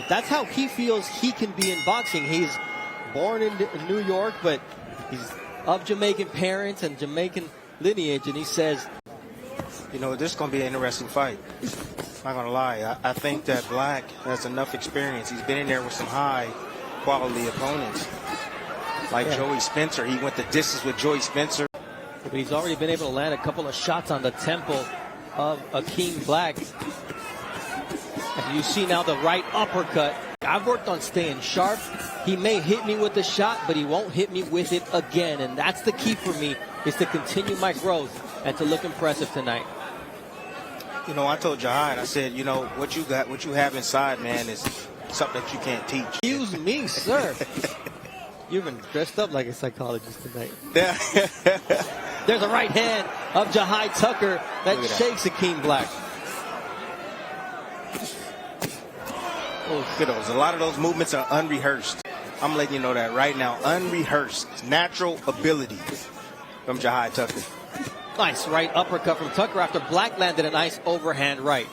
That's how he feels he can be in boxing. He's born in New York, but he's of Jamaican parents and Jamaican lineage, and he says, you know, this is going to be an interesting fight. Not going to lie. I think that Black has enough experience. He's been in there with some high-quality opponents. Like Joey Spencer. He went the distance with Joey Spencer. But he's already been able to land a couple of shots on the temple of Akeem Black. And you see now the right uppercut. I've worked on staying sharp. He may hit me with the shot, but he won't hit me with it again. And that's the key for me, is to continue my growth and to look impressive tonight. You know, I told Jahi, I said, you know, what you have inside, man, is something that you can't teach. Excuse me, sir. You've been dressed up like a psychologist tonight. Yeah. There's a right hand of Jahi Tucker that shakes Akeem Black. Oh, look at those. A lot of those movements are unrehearsed. I'm letting you know that right now. Unrehearsed. Natural ability from Jahi Tucker. Nice right uppercut from Tucker after Black landed a nice overhand right.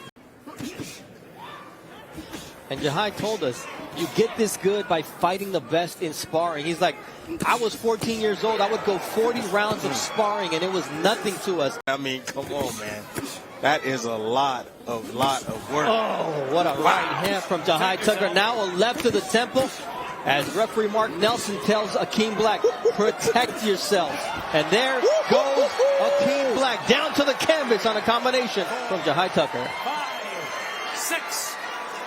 And Jahi told us, you get this good by fighting the best in sparring. He's like, I was 14 years old. I would go 40 rounds of sparring, and it was nothing to us. I mean, come on, man. That is a lot of work. Oh, what a right hand from Jahi Tucker. Now a left to the temple. As referee Mark Nelson tells Akeem Black, protect yourself. And there goes Akeem Black down to the canvas on a combination from Jahi Tucker. 5, 6,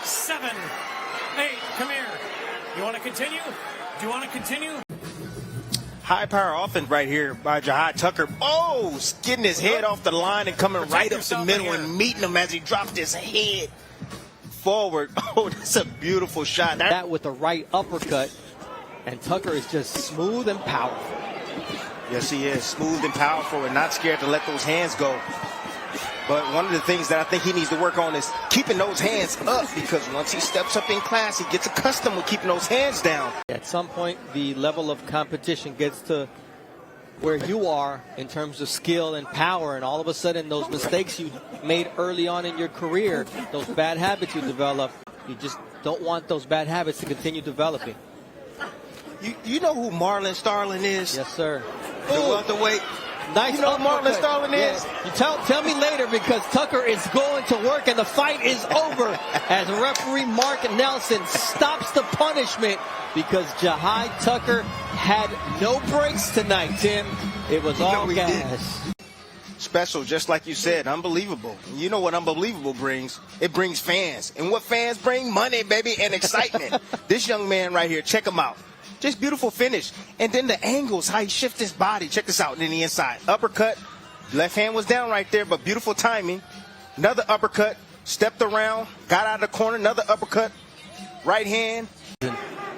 7, 8. Come here. You want to continue? Do you want to continue? High power offense right here by Jahi Tucker. Oh, getting his head off the line and coming right up the middle and meeting him as he dropped his head forward. Oh, that's a beautiful shot. That with the right uppercut, and Tucker is just smooth and powerful. Yes, he is. Smooth and powerful and not scared to let those hands go. But one of the things that I think he needs to work on is keeping those hands up, because once he steps up in class, he gets accustomed with keeping those hands down. At some point, the level of competition gets to where you are in terms of skill and power, and all of a sudden those mistakes you made early on in your career, those bad habits you develop, you just don't want those bad habits to continue developing. You know who Marlon Starling is? Yes, sir. The welterweight. Nice. You know who Marlon Starling is? You tell me later, because Tucker is going to work and the fight is over as referee Mark Nelson stops the punishment, because Jahi Tucker had no breaks tonight, Tim. It was all gas. Special, just like you said, unbelievable. You know what unbelievable brings? It brings fans. And what fans bring? Money, baby, and excitement. This young man right here, check him out. Just beautiful finish. And then the angles, how he shifts his body. Check this out. And then the inside. Uppercut. Left hand was down right there, but beautiful timing. Another uppercut. Stepped around. Got out of the corner. Another uppercut. Right hand.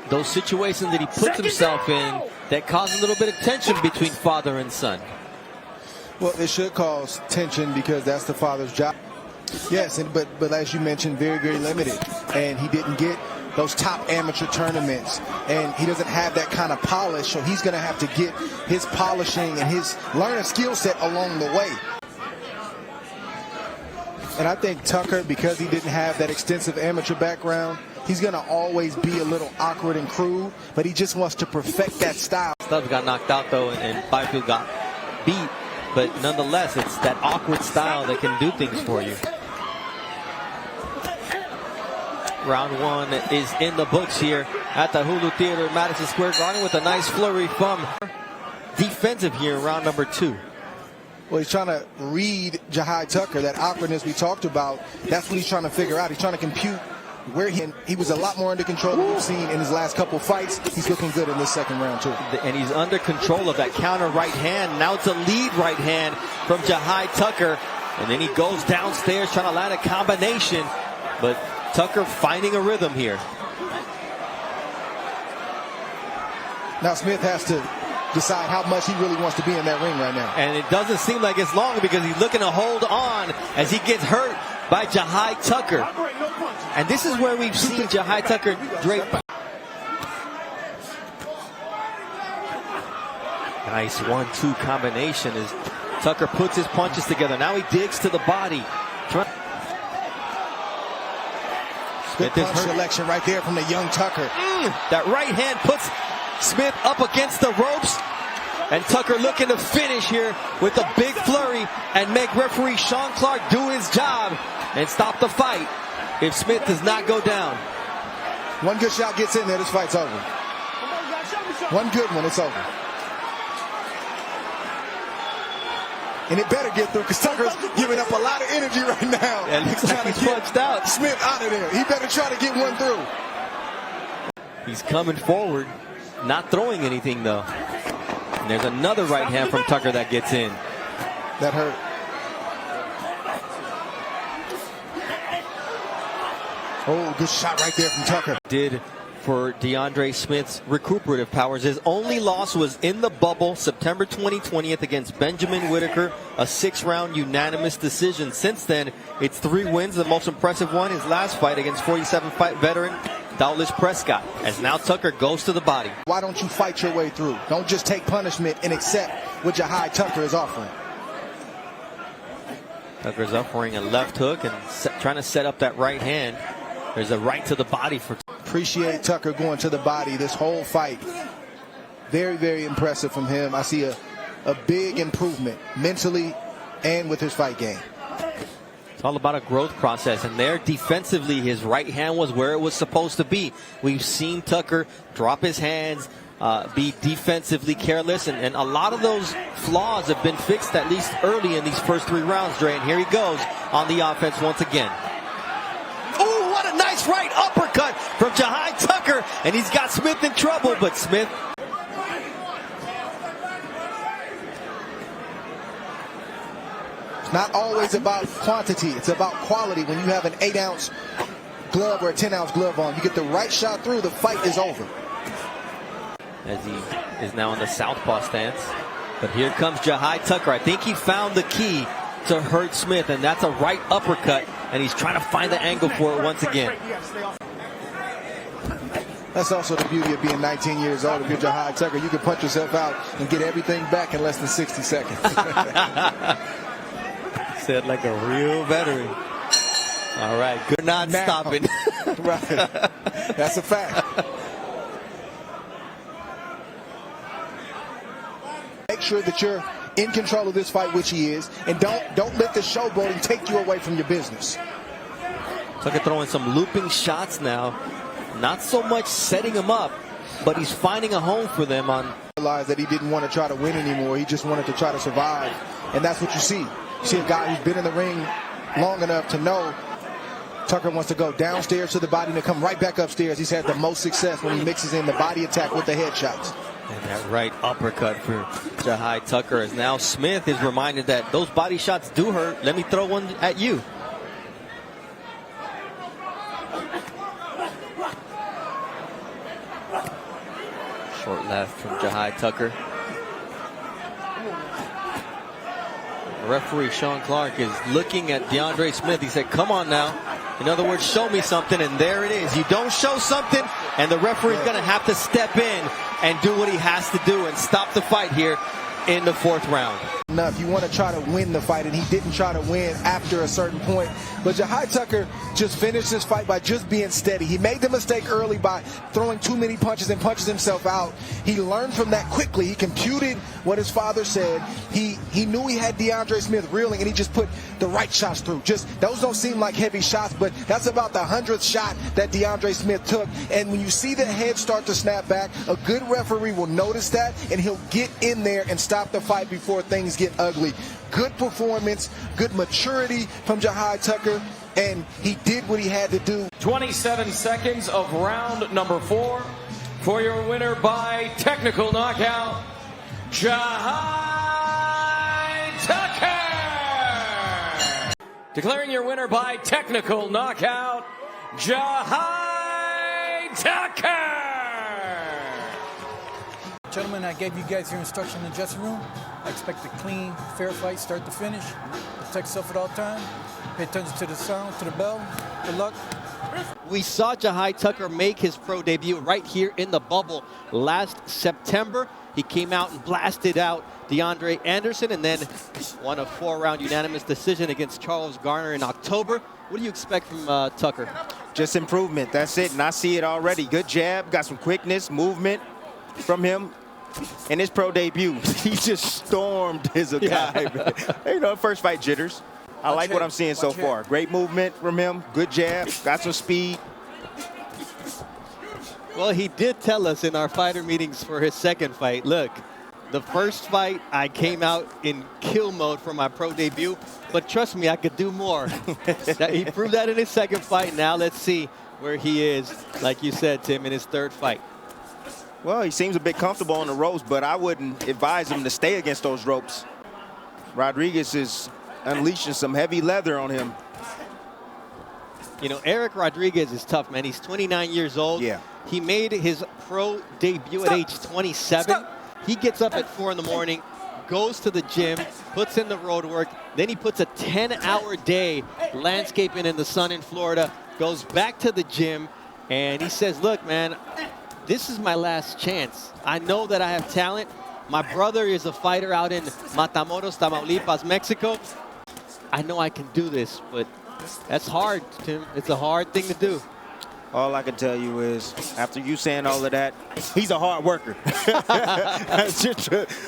Those situations that he puts himself in that cause a little bit of tension between father and son. Well, it should cause tension because that's the father's job. Yes, but as you mentioned, very, very limited. And he didn't get those top amateur tournaments, and he doesn't have that kind of polish, so he's going to have to get his polishing and his learning skill set along the way. And I think Tucker, because he didn't have that extensive amateur background, he's going to always be a little awkward and crude, but he just wants to perfect that style. Stubbs got knocked out, though, and Byfield got beat, but nonetheless, it's that awkward style that can do things for you. Round one is in the books here at the Hulu Theater, Madison Square Garden, with a nice flurry from defensive here in round number 2. Well, he's trying to read Jahi Tucker, that awkwardness we talked about. That's what he's trying to figure out. He's trying to compute where he was a lot more under control than we've seen in his last couple fights. He's looking good in this second round, too. And he's under control of that counter right hand. Now it's a lead right hand from Jahi Tucker. And then he goes downstairs trying to land a combination. But Tucker finding a rhythm here. Now Smith has to decide how much he really wants to be in that ring right now. And it doesn't seem like it's long, because he's looking to hold on as he gets hurt by Jahi Tucker. And this is where we've seen Jahi Tucker drape. Nice 1-2 combination as Tucker puts his punches together. Now he digs to the body. Good punch selection right there from the young Tucker. That right hand puts Smith up against the ropes. And Tucker looking to finish here with a big flurry and make referee Sean Clark do his job and stop the fight if Smith does not go down. One good shot gets in there, this fight's over. One good one, it's over. And it better get through because Tucker's giving up a lot of energy right now. Yeah, it looks like he's punched out. Smith out of there. He better try to get one through. He's coming forward, not throwing anything though. And there's another right hand from Tucker that gets in. That hurt. Oh, good shot right there from Tucker. Did for DeAndre Smith's recuperative powers. His only loss was in the bubble, September 2020 against Benjamin Whitaker, a 6-round unanimous decision. Since then, it's 3 wins. The most impressive one, his last fight against 47-fight veteran Dowlis Prescott, as now Tucker goes to the body. Why don't you fight your way through? Don't just take punishment and accept what Jahi Tucker is offering. Tucker's offering a left hook and trying to set up that right hand. There's a right to the body for. Appreciate Tucker going to the body this whole fight. Very, very impressive from him. I see a big improvement mentally and with his fight game. It's all about a growth process, and there defensively his right hand was where it was supposed to be. We've seen Tucker drop his hands, be defensively careless, and a lot of those flaws have been fixed at least early in these first 3 rounds, Dre, and here he goes on the offense once again. Oh, what a nice right uppercut from Jahi Tucker, and he's got Smith in trouble, but Smith. It's not always about quantity, it's about quality. When you have an 8-ounce glove or a 10-ounce glove on, you get the right shot through, the fight is over. As he is now in the southpaw stance. But here comes Jahi Tucker. I think he found the key to hurt Smith, and that's a right uppercut, and he's trying to find the angle for it once again. That's also the beauty of being 19 years old. If you're Jahi Tucker, you can punch yourself out and get everything back in less than 60 seconds. Said like a real veteran. All right, good not now, stopping. Right. That's a fact. Make sure that you're in control of this fight, which he is, and don't let the showboating take you away from your business. Tucker throwing some looping shots now. Not so much setting him up, but he's finding a home for them on. Realized that he didn't want to try to win anymore. He just wanted to try to survive, and that's what you see. You see a guy who's been in the ring long enough to know Tucker wants to go downstairs to the body and to come right back upstairs. He's had the most success when he mixes in the body attack with the headshots. And that right uppercut for Jahi Tucker, as now Smith is reminded that those body shots do hurt. Let me throw one at you. Short left from Jahi Tucker. Referee Sean Clark is looking at DeAndre Smith. He said, come on now. In other words, show me something, and there it is. You don't show something, and the referee's going to have to step in and do what he has to do and stop the fight here in the 4th round. Enough. You want to try to win the fight, and he didn't try to win after a certain point. But Jahi Tucker just finished this fight by just being steady. He made the mistake early by throwing too many punches and punches himself out. He learned from that quickly. He computed what his father said. He knew he had DeAndre Smith reeling, and he just put the right shots through. Just those don't seem like heavy shots, but that's about the 100th shot that DeAndre Smith took. And when you see the head start to snap back, a good referee will notice that, and he'll get in there and stop the fight before things get ugly. Good performance, good maturity from Jahi Tucker, and he did what he had to do. 27 seconds of round number 4 for your winner by technical knockout, Jahi Tucker. Declaring your winner by technical knockout, Jahi Tucker. Gentlemen, I gave you guys your instruction in the dressing room. I expect a clean, fair fight, start to finish. Protect yourself at all times. Pay attention to the sound, to the bell. Good luck. We saw Jahi Tucker make his pro debut right here in the bubble last September. He came out and blasted out DeAndre Anderson and then won a 4-round unanimous decision against Charles Garner in October. What do you expect from Tucker? Just improvement. That's it. And I see it already. Good jab. Got some quickness, movement from him. In his pro debut, he just stormed his guy. You know, first fight jitters. I like what I'm seeing so far. Great movement from him. Good jab. Got some speed. Well, he did tell us in our fighter meetings for his second fight, look, the first fight I came out in kill mode for my pro debut, but trust me, I could do more. He proved that in his second fight. Now let's see where he is, like you said, Tim, in his third fight. Well, he seems a bit comfortable on the ropes, but I wouldn't advise him to stay against those ropes. Rodriguez is unleashing some heavy leather on him. You know, Eric Rodriguez is tough, man. He's 29 years old. Yeah. He made his pro debut at age 27. He gets up at 4 in the morning, goes to the gym, puts in the road work. Then he puts a 10-hour day landscaping in the sun in Florida, goes back to the gym, and he says, look, man, this is my last chance. I know that I have talent. My brother is a fighter out in Matamoros, Tamaulipas, Mexico. I know I can do this, but that's hard, Tim. It's a hard thing to do. All I can tell you is, after you saying all of that, he's a hard worker.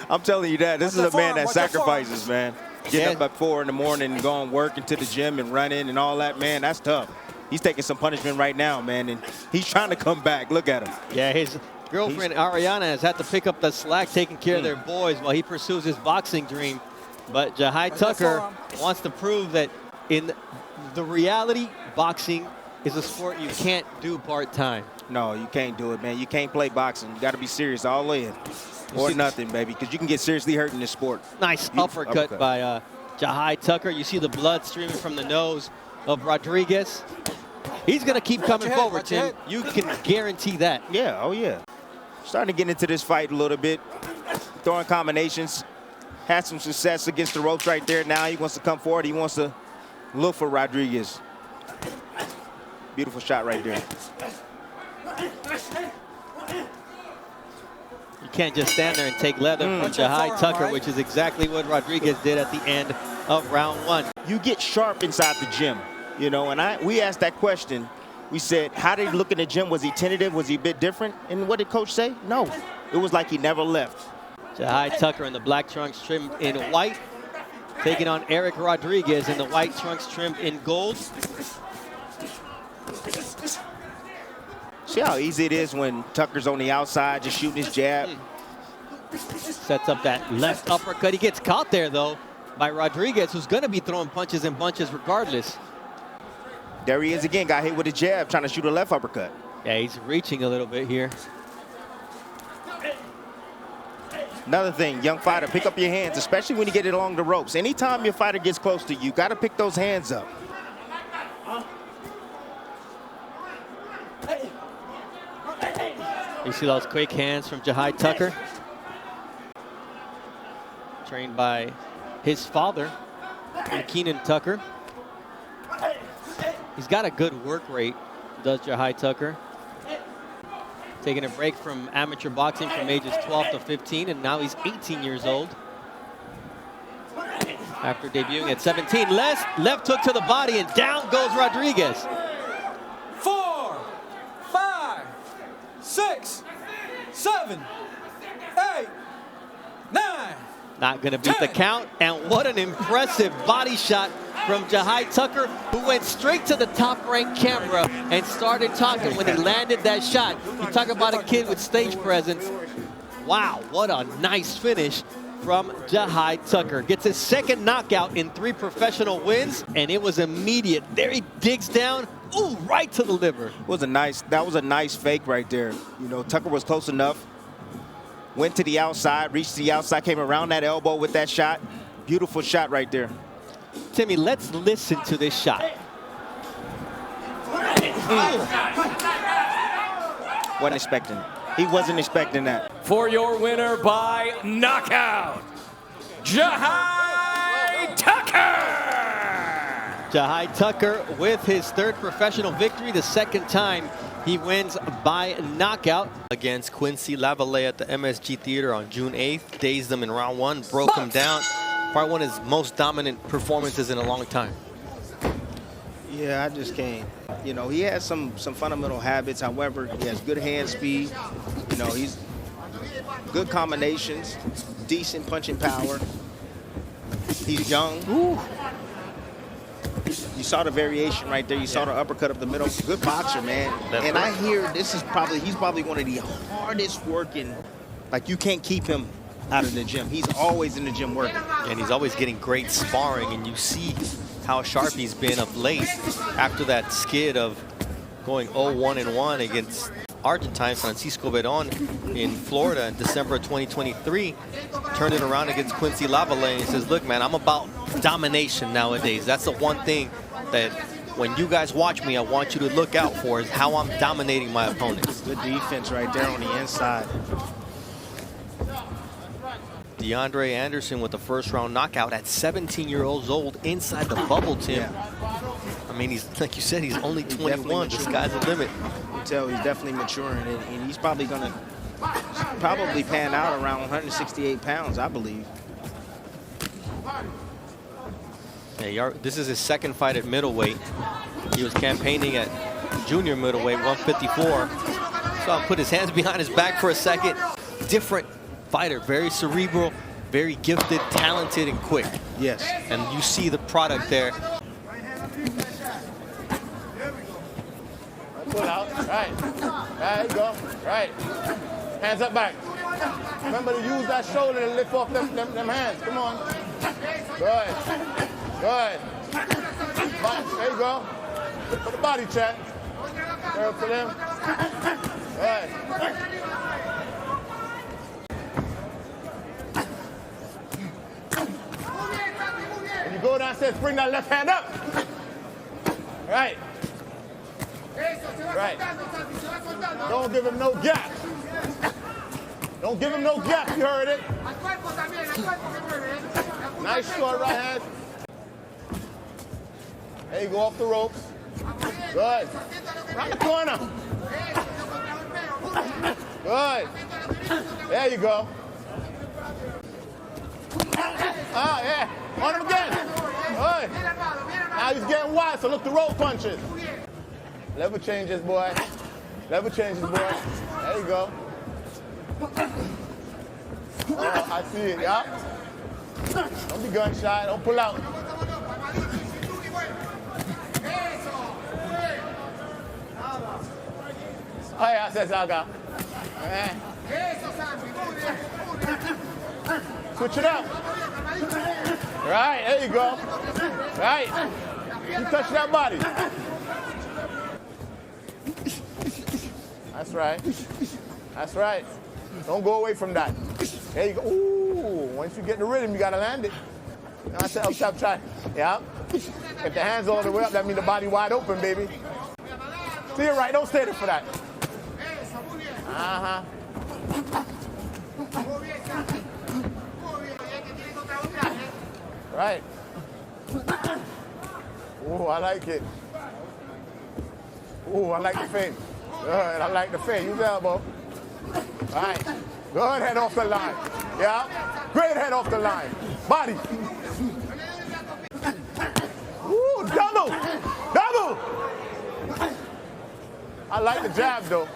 I'm telling you that. This is a man that sacrifices, man. Getting up at 4 in the morning and going working to the gym and running and all that, man, that's tough. He's taking some punishment right now, man, and he's trying to come back. Look at him. Yeah, his girlfriend Ariana has had to pick up the slack taking care of their boys while he pursues his boxing dream. But Jahi Tucker wants to prove that in the reality, boxing is a sport you can't do part-time. No, you can't do it, man. You can't play boxing. You got to be serious all in or nothing, baby, because you can get seriously hurt in this sport. Nice uppercut by Jahi Tucker. You see the blood streaming from the nose of Rodriguez. He's going to keep coming forward, Tim. You can guarantee that. Yeah, oh yeah. Starting to get into this fight a little bit. Throwing combinations. Had some success against the ropes right there. Now he wants to come forward. He wants to look for Rodriguez. Beautiful shot right there. You can't just stand there and take leather from Jahi Tucker, which is exactly what Rodriguez did at the end of round 1. You get sharp inside the gym, you know, and we asked that question. We said, how did he look in the gym? Was he tentative? Was he a bit different? And what did coach say? No, it was like he never left. Jahi Tucker in the black trunks trimmed in white, taking on Eric Rodriguez in the white trunks trimmed in gold. See how easy it is when Tucker's on the outside just shooting his jab. Sets up that left uppercut. He gets caught there, though, by Rodriguez, who's going to be throwing punches and bunches regardless. There he is again. Got hit with a jab, trying to shoot a left uppercut. Yeah, he's reaching a little bit here. Another thing, young fighter, pick up your hands, especially when you get it along the ropes. Anytime your fighter gets close to you, got to pick those hands up. You see those quick hands from Jahi Tucker. Trained by his father, Keenan Tucker. He's got a good work rate, does Jahi Tucker. Taking a break from amateur boxing from ages 12 to 15, and now he's 18 years old. After debuting at 17, left hook to the body, and down goes Rodriguez. 4, 5, 6, 7, 8, 9. Not going to beat the count, and what an impressive body shot from Jahi Tucker, who went straight to the top-ranked camera and started talking when he landed that shot. You talk about a kid with stage presence. Wow, what a nice finish from Jahi Tucker. Gets his second knockout in 3 professional wins, and it was immediate. There he digs down, ooh, right to the liver. That was a nice fake right there. You know, Tucker was close enough. Went to the outside, reached the outside, came around that elbow with that shot. Beautiful shot right there. Timmy, let's listen to this shot. Wasn't expecting it. He wasn't expecting that. For your winner by knockout, Jahi Tucker! Jahi Tucker with his third professional victory, the second time he wins by knockout against Quincy Lavallée at the MSG Theater on June 8th. Dazed him in round 1, broke him down. Probably one of his most dominant performances in a long time. Yeah, I just can't. You know, he has some fundamental habits. However, he has good hand speed. You know, he's good combinations, decent punching power. He's young. Ooh. You saw the variation right there. You saw the uppercut up the middle. Good boxer, man. And I hear he's probably one of the hardest working. Like, you can't keep him out of the gym. He's always in the gym working. And he's always getting great sparring, and you see how sharp he's been of late after that skid of going 0-1-1 against Argentine Francisco Verón in Florida in December of 2023. Turned it around against Quincy Lavallée, and he says, look, man, I'm about domination nowadays. That's the one thing that when you guys watch me, I want you to look out for, is how I'm dominating my opponents. Good defense right there on the inside. DeAndre Anderson with the first round knockout at 17 years old inside the bubble, Tim. Yeah. I mean, he's, like you said, he's only 21. The sky's the limit. You can tell he's definitely maturing, and he's probably going to pan out around 168 pounds, I believe. Yeah, this is his second fight at middleweight. He was campaigning at junior middleweight, 154. So I'll put his hands behind his back for a second. Different fighter, very cerebral, very gifted, talented, and quick. Yes. And you see the product there. Pull out, right. There you go, right. Hands up back. Remember to use that shoulder to lift off them hands. Come on. Good. Good. There you go. For the body check. Girl to them. Good. When you go downstairs, bring that left hand up. Right. Right. Don't give him no gap. Don't give him no gap, you heard it. Nice short right hand. There you go, off the ropes. Good. Around the corner. Good. There you go. Ah, yeah. On him again. Good. Now he's getting wide, so look the rope punches. Level changes, boy. Level changes, boy. There you go. Oh, I see it, yeah. Don't be gun shy. Don't pull out. Oh, yeah, says Aga. Switch it up. Right, there you go. Right. You touch that body. That's right. That's right. Don't go away from that. There you go. Ooh, once you get the rhythm, you got to land it. Now I said up top, try. Yeah. If the hands all the way up, that means the body wide open, baby. See it right. Don't stay there for that. Uh-huh. Right. Ooh, I like it. Ooh, I like the feint. Good, I like the feint. Use the elbow. All right. Good head off the line. Yeah. Great head off the line. Body. Ooh, double. Double. I like the jab, though.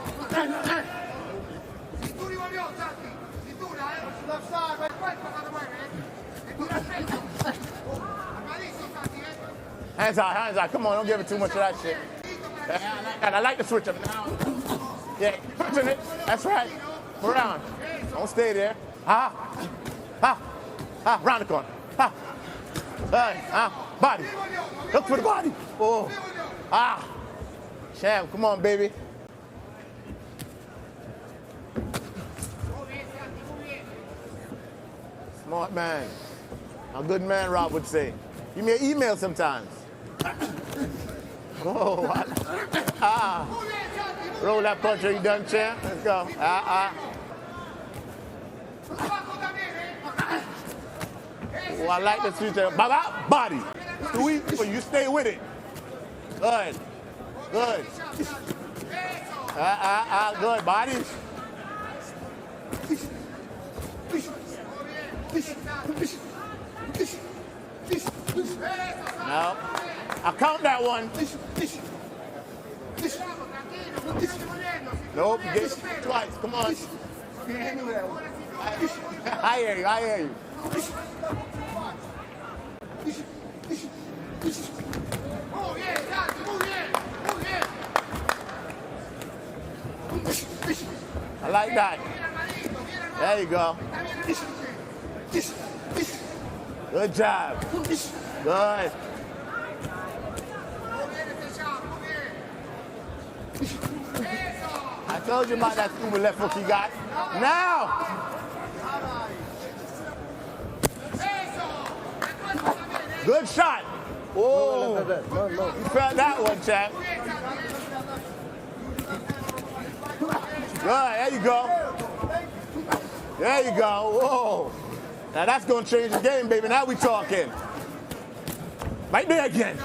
Hands out, hands out. Come on, don't give it too much of that shit. I like the switch up now. Yeah, touching it. That's right. Around. Don't stay there. Ha. Ha. Ha. Round the corner. Ha. Body. Look for the body. Oh. Ah. Champ, come on, baby. Smart man. A good man, Rob would say. Give me an email sometimes. Oh, roll that punch. Are you done, champ? Let's go. Oh, I like the switch. Body. too weak, but you stay with it. Good. Good. Good. Body. No. I'll count that one. Nope, you get it twice. Come on. I hear you. I hear you. I like that. There you go. Good job. Good. I told you about that stupid left hook he got. Now! Good shot. Whoa. You felt that one, champ. Good, there you go. There you go. Whoa. Now that's going to change the game, baby. Now we talking. Right there again.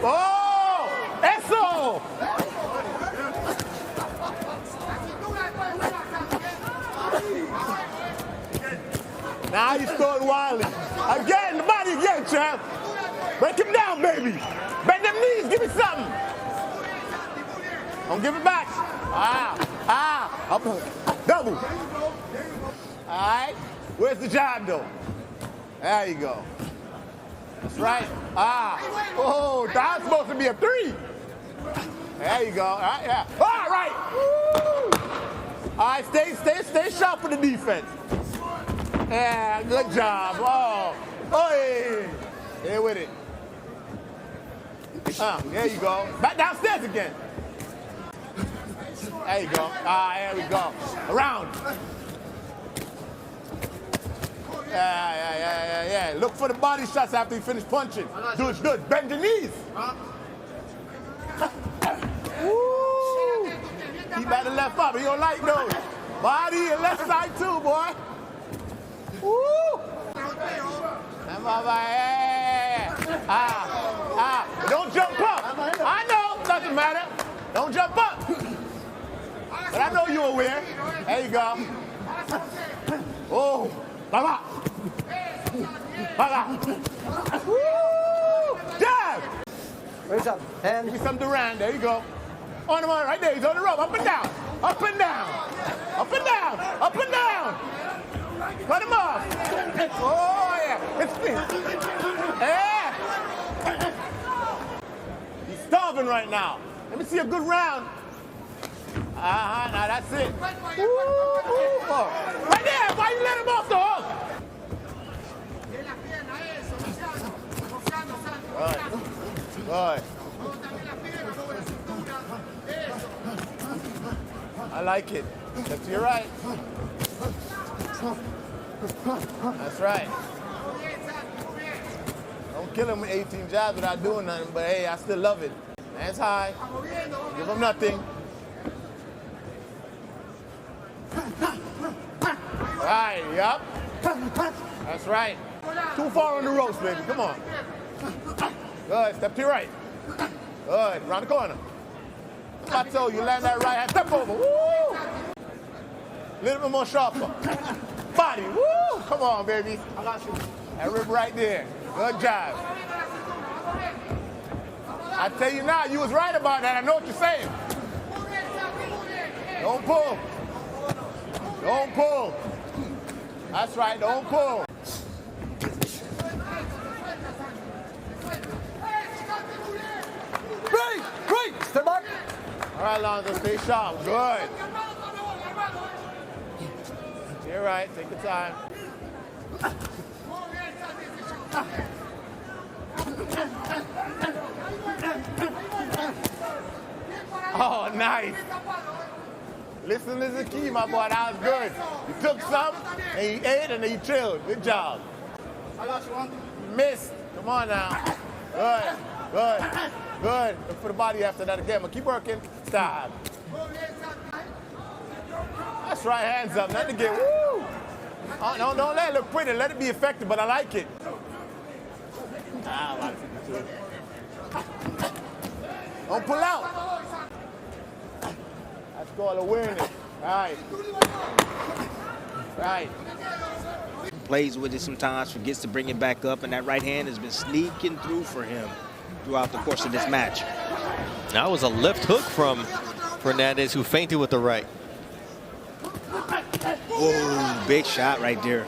Oh! Eso! Now he's throwing wildly. Again, the body again, champ. Break him down, baby. Bend them knees, give me something. Don't give it back. Up. Double. All right. Where's the job, though? There you go. That's right. Oh, that's supposed to be a 3. There you go. All right, yeah. All right. Woo. All right, stay sharp with the defense. Yeah, good job. Oh, hey. Stay with it. There you go. Back downstairs again. There you go. There we go. Around. Yeah. Look for the body shots after you finish punching. Good. Bend your knees. Woo. Keep at the left up. He don't like those. Body and left side too, boy. Woo. Don't jump up. I know. Doesn't matter. Don't jump up. But I know you're aware. There you go. Oh. Baba. Woo! Jab! Raise up. Hand. Give me some Duran. There you go. On him, right there. He's on the rope. Up and down. Up and down. Up and down. Up and down. Cut him off. Oh, yeah. It's me. Yeah. He's starving right now. Let me see a good round. Now that's it. Woo, oh. Right there. Why you let him off the hook? Good. I like it. Step to your right. That's right. Don't kill him with 18 jabs without doing nothing, but hey, I still love it. Hands high. Give him nothing. Right, yup. That's right. Too far on the ropes, baby. Come on. Good. Step to your right. Good. Round the corner. I told you, land that right hand. Step over. Woo! A little bit more sharper. Body. Woo! Come on, baby. I got you. That rib right there. Good job. I tell you now, you was right about that. I know what you're saying. Don't pull. Don't pull. That's right. Don't pull. Break. Step back. All right, Lonzo, stay sharp. Good. You're right. Take your time. Oh, nice. Listen is the key, my boy. That was good. You took some, and you ate, and then you chilled. Good job. I got you one. You missed. Come on now. Good. Look for the body after that again, but keep working. Stop. That's right. Hands up. Nothing to get. Woo! No, don't let it look pretty. Let it be effective, but I like it. I like it too. Don't pull out. That's called awareness. Right. Right. Plays with it sometimes, forgets to bring it back up, and that right hand has been sneaking through for him throughout the course of this match. That was a left hook from Fernandez, who feinted with the right. Whoa, big shot right there.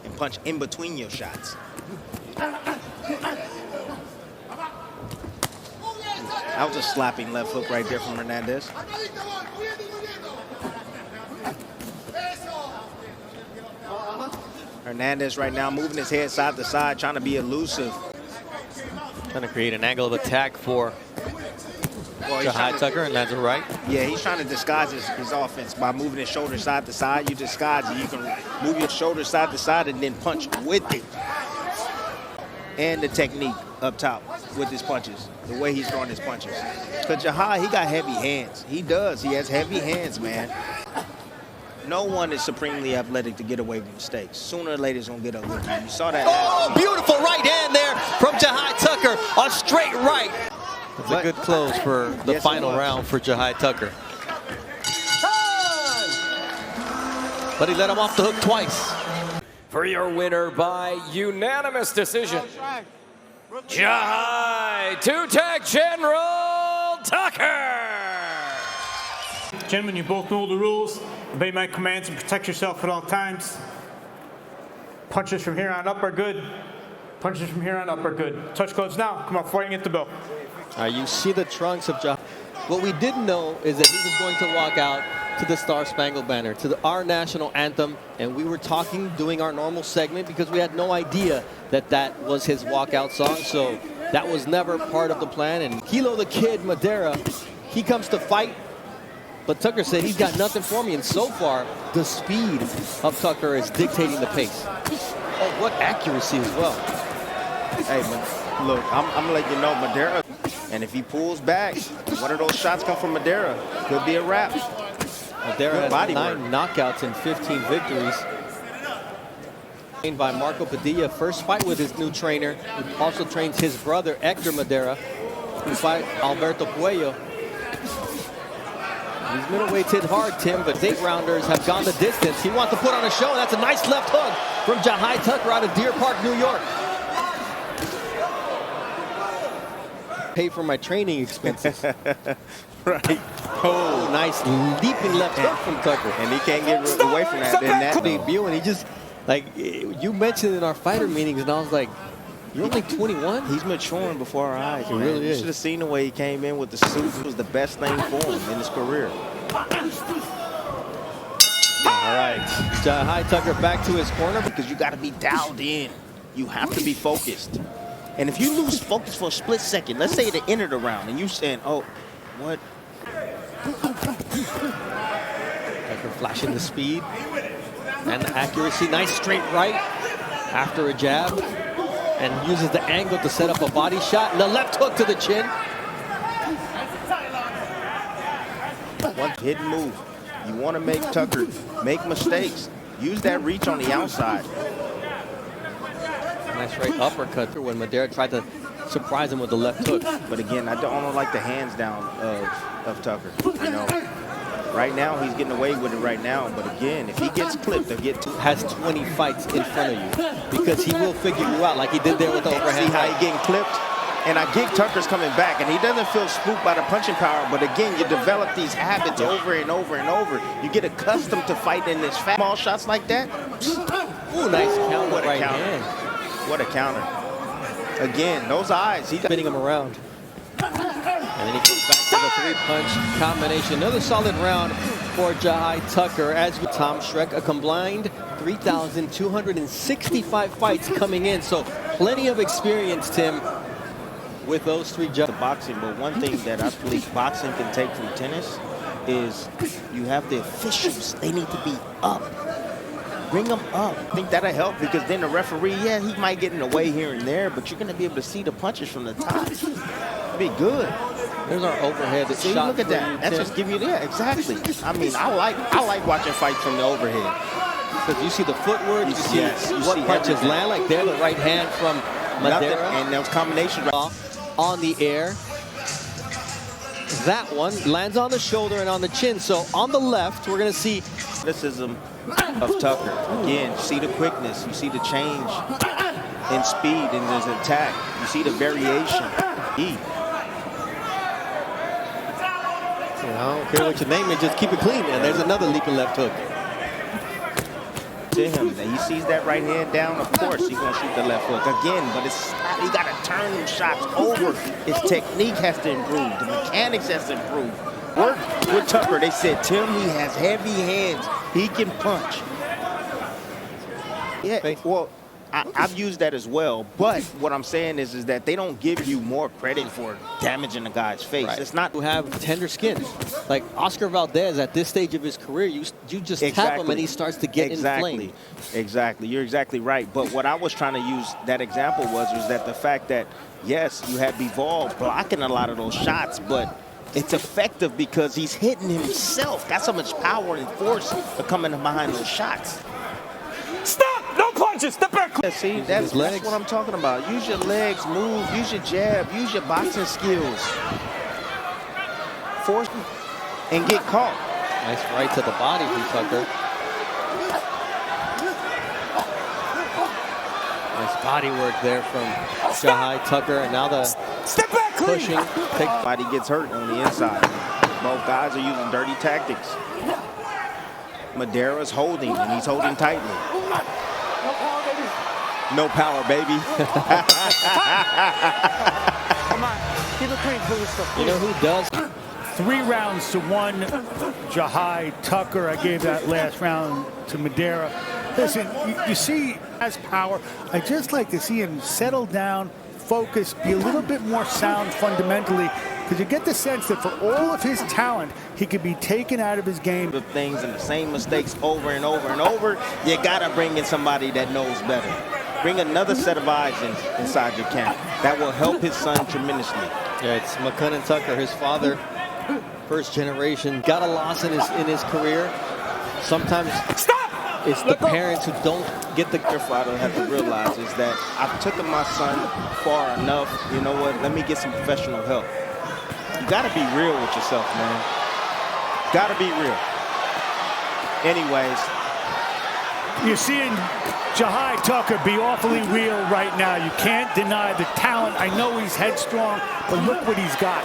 And punch in between your shots. That was a slapping left hook right there from Hernandez. Hernandez right now moving his head side to side, trying to be elusive. Trying to create an angle of attack for Jahi Tucker, and that's right. Yeah, he's trying to disguise his offense by moving his shoulder side to side. You disguise it. You can move your shoulder side to side and then punch with it. And the technique up top with his punches, the way he's throwing his punches. Because Jahi, he got heavy hands. He does. He has heavy hands, man. No one is supremely athletic to get away with mistakes. Sooner or later, it's going to get up with you. You saw that. Oh, beautiful right hand there from Jahi Tucker. A straight right. It's a good close for the final round for Jahi Tucker. But he let him off the hook twice. For your winner by unanimous decision, Jahi Tucker General Tucker. Gentlemen, you both know the rules. Obey my commands and protect yourself at all times. Punches from here on up are good. Punches from here on up are good. Touch gloves now. Come on, before you get the bell. You see the trunks of Jahi. What we didn't know is that he was going to walk out to the Star Spangled Banner, to our national anthem, and we were talking, doing our normal segment, because we had no idea that that was his walkout song, so that was never part of the plan. And Kilo the Kid Madera, he comes to fight, but Tucker said he's got nothing for me, and so far, the speed of Tucker is dictating the pace. Oh, what accuracy as well. Hey, but look, I'm going to let you know, Madera, and if he pulls back, one of those shots come from Madera, could be a wrap. Madera has 9 knockouts and 15 victories. Trained by Marco Padilla, first fight with his new trainer, who also trains his brother, Hector Madera, who fight Alberto Puello. These middleweights hit hard, Tim, but 8-rounders have gone the distance. He wants to put on a show, and that's a nice left hook from Jahi Tucker out of Deer Park, New York. Pay for my training expenses. Right. Oh, nice leaping left hook from Tucker. And he can't get away from that. Then that debut, and he just, like, you mentioned in our fighter meetings, and I was like, you're only 21? He's maturing before our eyes. He really is. You should have seen the way he came in with the suit. It was the best thing for him in his career. All right, Jahi Tucker back to his corner. Because you got to be dialed in. You have to be focused. And if you lose focus for a split second, let's say they entered the round, and you saying, oh, what? Tucker flashing the speed and the accuracy. Nice straight right after a jab, and uses the angle to set up a body shot, and the left hook to the chin. One hidden move. You want to make Tucker make mistakes. Use that reach on the outside. Nice right uppercut when Madera tried to surprise him with the left hook. But again, I don't like the hands down of Tucker. You know, right now he's getting away with it right now. But again, if he gets clipped, he'll get has 20 fights in front of you, because he will figure you out like he did there with the overhand. See how he's getting clipped? And I get Tucker's coming back, and he doesn't feel spooked by the punching power. But again, you develop these habits over and over and over. You get accustomed to fighting in this small shots like that. Ooh, nice counter. What a right counter. hand. What a counter. Again, those eyes. He's spinning him around. And then he comes back to the 3-punch combination. Another solid round for Jahi Tucker. As with Tom Schreck, a combined 3,265 fights coming in. So plenty of experience, Tim, with those 3 judges. Boxing, but one thing that I believe boxing can take from tennis is you have the officials. They need to be up. Bring them up. I think that'll help, because then the referee, yeah, he might get in the way here and there, but you're going to be able to see the punches from the top. It'll be good. There's our overhead. See, shot look at that. That just give you, yeah, exactly. I mean, I like watching fights from the overhead. Because you see the footwork, you see Yes, you what see punches everything. land. Like there, the right hand from Nothing, Madera. and those combinations. On the air. That one lands on the shoulder and on the chin. So on the left, we're going to see Criticism of Tucker. Again, you see the quickness, you see the change in speed in his attack. You see the variation. I don't care what your name is, just keep it clean. And there's another leaping left hook. To him, and he sees that right hand down, of course he's gonna shoot the left hook again, but it's he gotta turn them shots over. His technique has to improve, the mechanics has to improve. Work with Tucker. They said, Tim, he has heavy hands, he can punch. Yeah, well, I've used that as well, but what I'm saying is that they don't give you more credit for damaging a guy's face. Right. It's not who have tender skin. Like Oscar Valdez at this stage of his career, you just tap him and he starts to get inflamed. Exactly. You're exactly right. But what I was trying to use that example was that the fact that, yes, you had Bivol blocking a lot of those shots, but it's effective because he's hitting himself. Got so much power and force for coming behind those shots. Stop! No punches! Step back! See, that's what I'm talking about. Use your legs, move, use your jab, use your boxing skills. Force and get caught. Nice right to the body from Tucker. Nice body work there from Jahi Tucker. And now the Step back, pushing. Body gets hurt on the inside. Both guys are using dirty tactics. Madera's holding, and he's holding tightly. No power, baby. Come on. Keep it clean, please. You know who does? 3 rounds to 1, Jahi Tucker. I gave that last round to Madera. Listen, you see, has power. I just like to see him settle down, focus, be a little bit more sound fundamentally, because you get the sense that for all of his talent, he could be taken out of his game. The things and the same mistakes over and over and over. You gotta bring in somebody that knows better. Bring another set of eyes inside your camp. That will help his son tremendously. Yeah, it's McCunnan Tucker, his father, first generation, got a loss in his career. Sometimes it's the parents who don't get the. Your father have to realize is that I've taken my son far enough. You know what? Let me get some professional help. You gotta be real with yourself, man. Gotta be real. Anyways. You're seeing Jahi Tucker be awfully real right now. You can't deny the talent. I know he's headstrong, but look what he's got.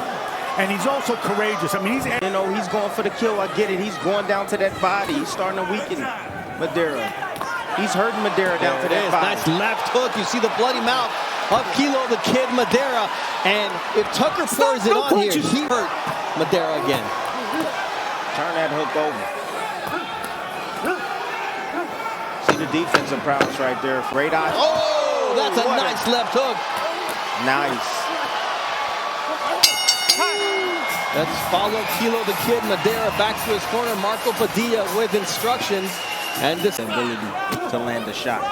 And he's also courageous. I mean, he's going for the kill. I get it. He's going down to that body. He's starting to weaken Madera. He's hurting Madera down to that body. Nice left hook. You see the bloody mouth of Kilo the Kid Madera. And if Tucker pours it on here, he hurt Madera again. Turn that hook over. See the defensive prowess right there. Great eye. Oh, that's a nice left hook. Nice. Let's follow Kilo the Kid Madera back to his corner. Marco Padilla with instructions. And this ability to land a shot,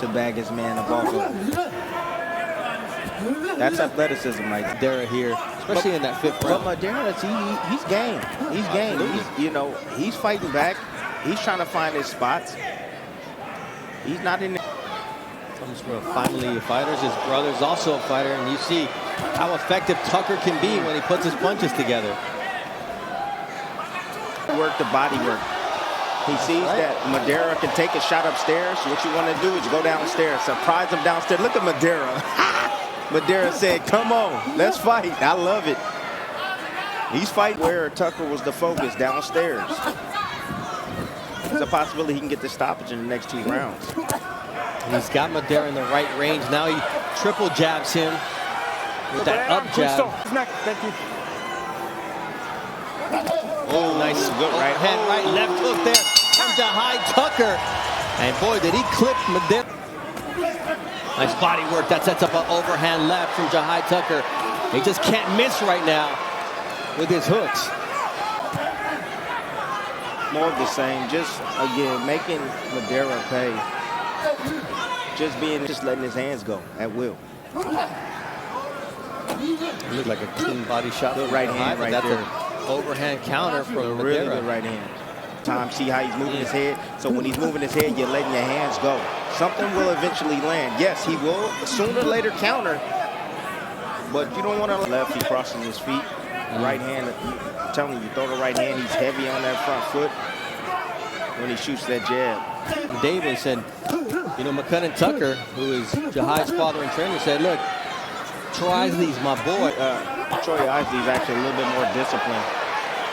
to bag his man off of him. That's athleticism right there here, especially in that 5th round. But Madera, he's game. He's game. He's fighting back. He's trying to find his spots. He's not in there. Comes from a family of fighters. His brother's also a fighter, and you see how effective Tucker can be when he puts his punches together. Work the body work. He sees that Madera can take a shot upstairs. What you want to do is go downstairs. Surprise him downstairs. Look at Madera. Madera said, come on, let's fight. I love it. He's fighting where Tucker was the focus, downstairs. There's a possibility he can get the stoppage in the next 2 rounds. He's got Madera in the right range. Now he triple jabs him with that up jab. Thank you. Oh, nice. Good right hand, right left hook there from Jahi Tucker. And boy, did he clip Madera. Nice body work. That sets up an overhand left from Jahi Tucker. He just can't miss right now with his hooks. More of the same. Just, again, making Madera pay. Just letting his hands go at will. Looked like a clean body shot. Good right hand right there. Overhand counter from Really Madera. good right hand. time, see how he's moving his head. So when he's moving his head, you're letting your hands go. Something will eventually land. Yes, he will sooner or later counter, but you don't want to left. He crosses his feet. Right hand, I'm telling you, throw the right hand. He's heavy on that front foot when he shoots that jab. Davis and, you know, McCunnon Tucker, who is Jahi's father and trainer, said, look, Troy Isley's my boy. Troy Isley's actually a little bit more disciplined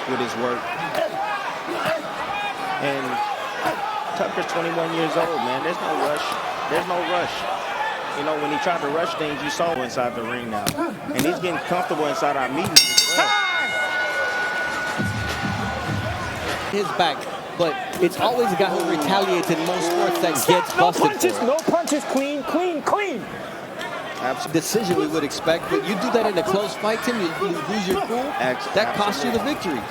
with his work. And Tucker's 21 years old, man. There's no rush. There's no rush. You know, when he tried to rush things, you saw inside the ring now. And he's getting comfortable inside our meetings as well. His back, but it's always a guy who retaliates in most sports that gets busted. No punches, no punches, clean, clean, clean. Decision we would expect, but you do that in a close fight, Tim, you lose your cool, that costs you the victory.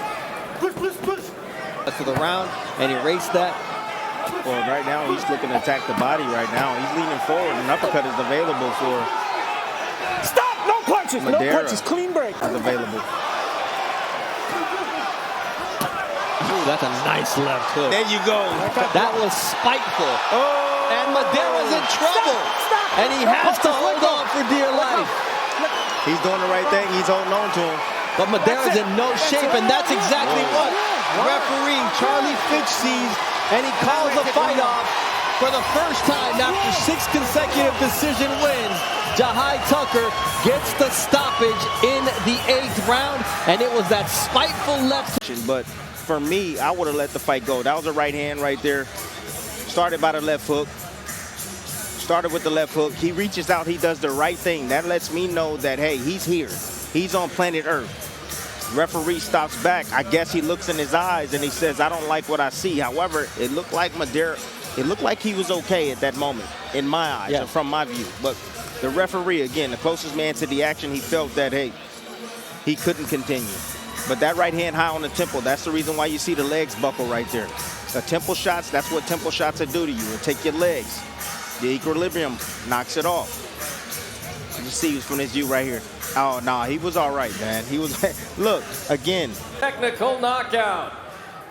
For the round and erase that. Well, right now he's looking to attack the body right now. He's leaning forward. An uppercut is available for Stop! No punches! Madeira. No punches! Clean break. Is available. Ooh, that's a nice left hook. There you go. That was spiteful. Oh! And Madeira's in trouble. Stop. And he has to hold on for dear life. He's doing the right thing. He's holding on to him. But Madeira's in no shape, and that's exactly what referee Charlie Fitch sees, and he calls the fight off for the first time after 6 consecutive decision wins. Jahi Tucker gets the stoppage in the 8th round, and it was that spiteful left. But for me, I would have let the fight go. That was a right hand right there. Started by the left hook. Started with the left hook. He reaches out. He does the right thing. That lets me know that, hey, he's here. He's on planet Earth. Referee stops back. I guess he looks in his eyes and he says, I don't like what I see. However, it looked like Madeira, it looked like he was okay at that moment in my eyes and from my view. But the referee, again, the closest man to the action, he felt that, hey, he couldn't continue. But that right hand high on the temple, that's the reason why you see the legs buckle right there. The temple shots, that's what temple shots will do to you. It'll take your legs. The equilibrium knocks it off. You see from this view right here. Oh, no, he was all right, man. He was, look, again. Technical knockout.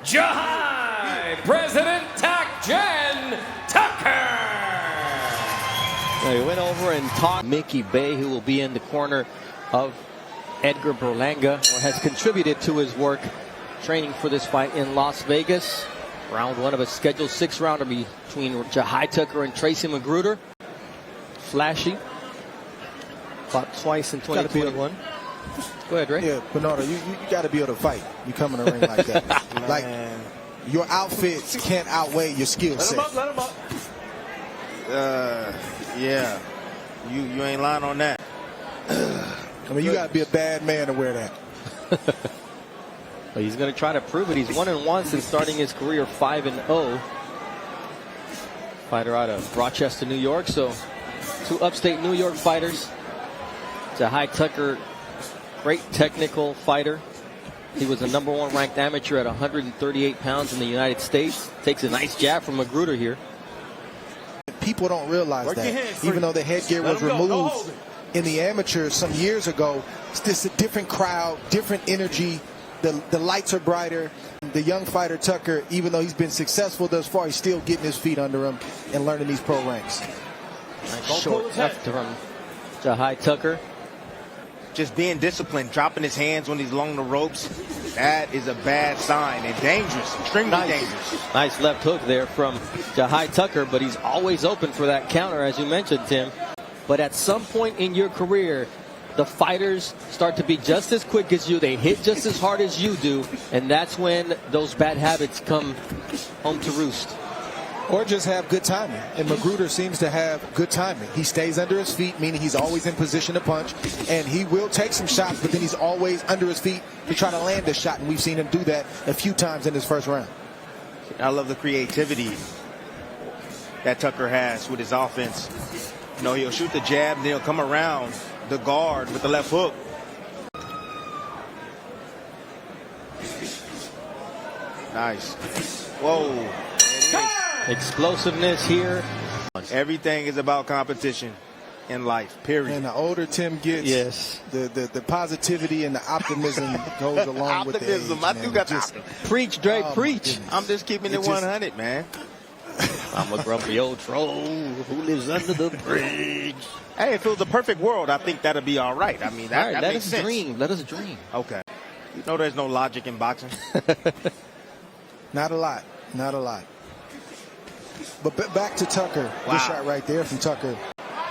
Jahi, President Jahi Tucker. He went over and talked Mickey Bay, who will be in the corner of Edgar Berlanga, or has contributed to his work training for this fight in Las Vegas. Round 1 of a scheduled 6-rounder between Jahi Tucker and Tracy Magruder. Flashy. Fought twice in 2021. Go ahead, Ray. Yeah, Bernardo, you got to be able to fight. You come in the ring like that. Like, your outfits can't outweigh your skill set. Let him up. Yeah. You ain't lying on that. I mean, you got to be a bad man to wear that. Well, he's going to try to prove it. He's 1-1 since starting his career 5-0. Fighter out of Rochester, New York. So 2 upstate New York fighters. Jahi Tucker, great technical fighter. He was the #1 ranked amateur at 138 pounds in the United States. Takes a nice jab from Magruder here. People don't realize that. Even though the headgear was removed in the amateurs some years ago, it's just a different crowd, different energy. The lights are brighter. The young fighter Tucker, even though he's been successful thus far, he's still getting his feet under him and learning these pro ranks. Nice short left from Jahi Tucker. Just being disciplined, dropping his hands when he's along the ropes, that is a bad sign and dangerous, extremely dangerous. Nice left hook there from Jahi Tucker, but he's always open for that counter, as you mentioned, Tim. But at some point in your career, the fighters start to be just as quick as you. They hit just as hard as you do, and that's when those bad habits come home to roost. Or just have good timing. And Magruder seems to have good timing. He stays under his feet, meaning he's always in position to punch. And he will take some shots, but then he's always under his feet to try to land a shot. And we've seen him do that a few times in his first round. I love the creativity that Tucker has with his offense. You know, he'll shoot the jab, and then he'll come around the guard with the left hook. Nice. Whoa. Explosiveness here. Everything is about competition. in life, period. And the older Tim gets, Yes. the positivity and the optimism goes along with the age. Optimism. I do got the Preach, Drake, preach. I'm just keeping it 100, man. I'm a grumpy old troll who lives under the bridge. Hey, if it was a perfect world, I think that'd be all right. I mean, that, All right, that let makes us sense. dream. Let us dream. Okay. You know there's no logic in boxing. Not a lot. Not a lot. But back to Tucker. Wow. Good shot right there from Tucker.